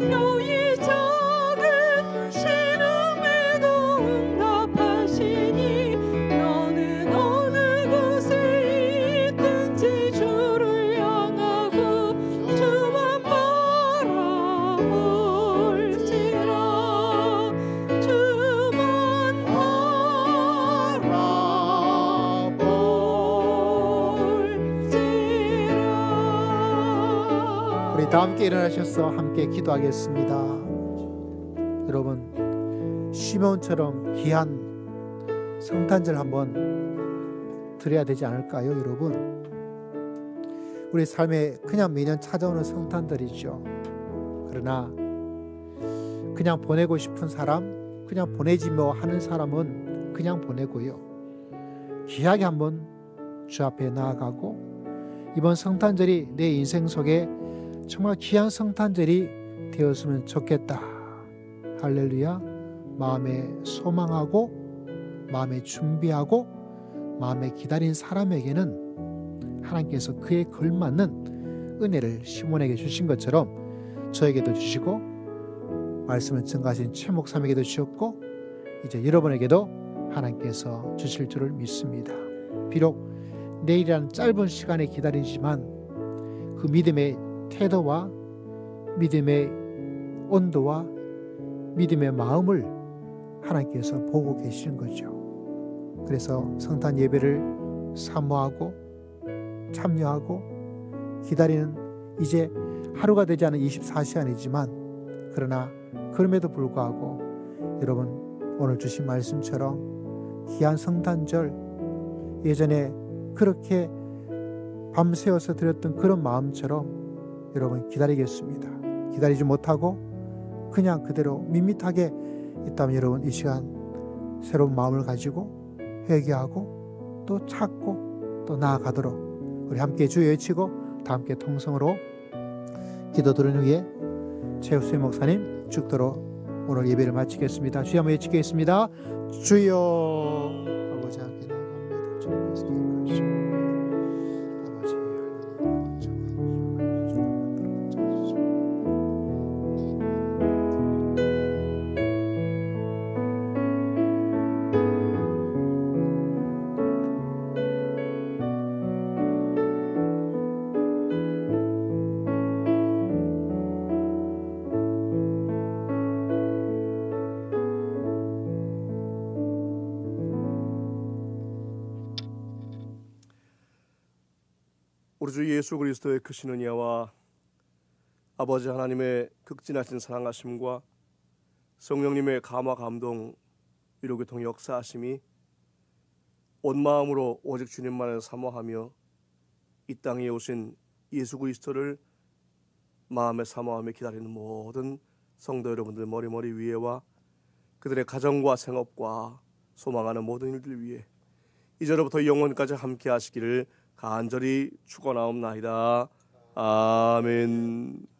너의 작은 신음에도 응답하시니 너는 어느 곳에 있든지 주를 향하고 주만 바라볼지라 주만 바라볼지라. 우리 다 함께 일어나셔서 함께 기도하겠습니다. 여러분, 시몬처럼 귀한 성탄절 한번 드려야 되지 않을까요, 여러분? 우리 삶에 그냥 매년 찾아오는 성탄절이죠. 그러나 그냥 보내고 싶은 사람, 그냥 보내지 뭐 하는 사람은 그냥 보내고요. 귀하게 한번 주 앞에 나아가고 이번 성탄절이 내 인생 속에 정말 귀한 성탄절이 되었으면 좋겠다. 할렐루야. 마음에 소망하고 마음에 준비하고 마음에 기다린 사람에게는 하나님께서 그에 걸맞는 은혜를 시몬에게 주신 것처럼 저에게도 주시고 말씀을 증가하신 최 목사님에게도 주셨고 이제 여러분에게도 하나님께서 주실 줄을 믿습니다. 비록 내일이라는 짧은 시간에 기다리지만 그 믿음의 태도와 믿음의 온도와 믿음의 마음을 하나님께서 보고 계시는 거죠. 그래서 성탄 예배를 사모하고 참여하고 기다리는 이제 하루가 되지 않은 24시간이지만 그러나 그럼에도 불구하고 여러분 오늘 주신 말씀처럼 귀한 성탄절 예전에 그렇게 밤새워서 드렸던 그런 마음처럼 여러분 기다리겠습니다. 기다리지 못하고 그냥 그대로 밋밋하게 있다면 여러분 이 시간 새로운 마음을 가지고 회개하고 또 찾고 또 나아가도록 우리 함께 주 외치고 다 함께 통성으로 기도 들은 후에 최우수의 목사님 죽도록 오늘 예배를 마치겠습니다. 주여 한번 외치겠습니다. 주여 아버지 함께 나아갑니다. 주님께서 기억하시고 아버지 우리 주 예수 그리스도의 크신 은혜와 아버지 하나님의 극진하신 사랑하심과 성령님의 감화 감동 위로 교통 역사하심이 온 마음으로 오직 주님만을 사모하며 이 땅에 오신 예수 그리스도를 마음에 사모하며 기다리는 모든 성도 여러분들 머리머리 위에와 그들의 가정과 생업과 소망하는 모든 일들 위에 이제로부터 영원까지 함께 하시기를 간절히 축원하옵나이다. 아멘.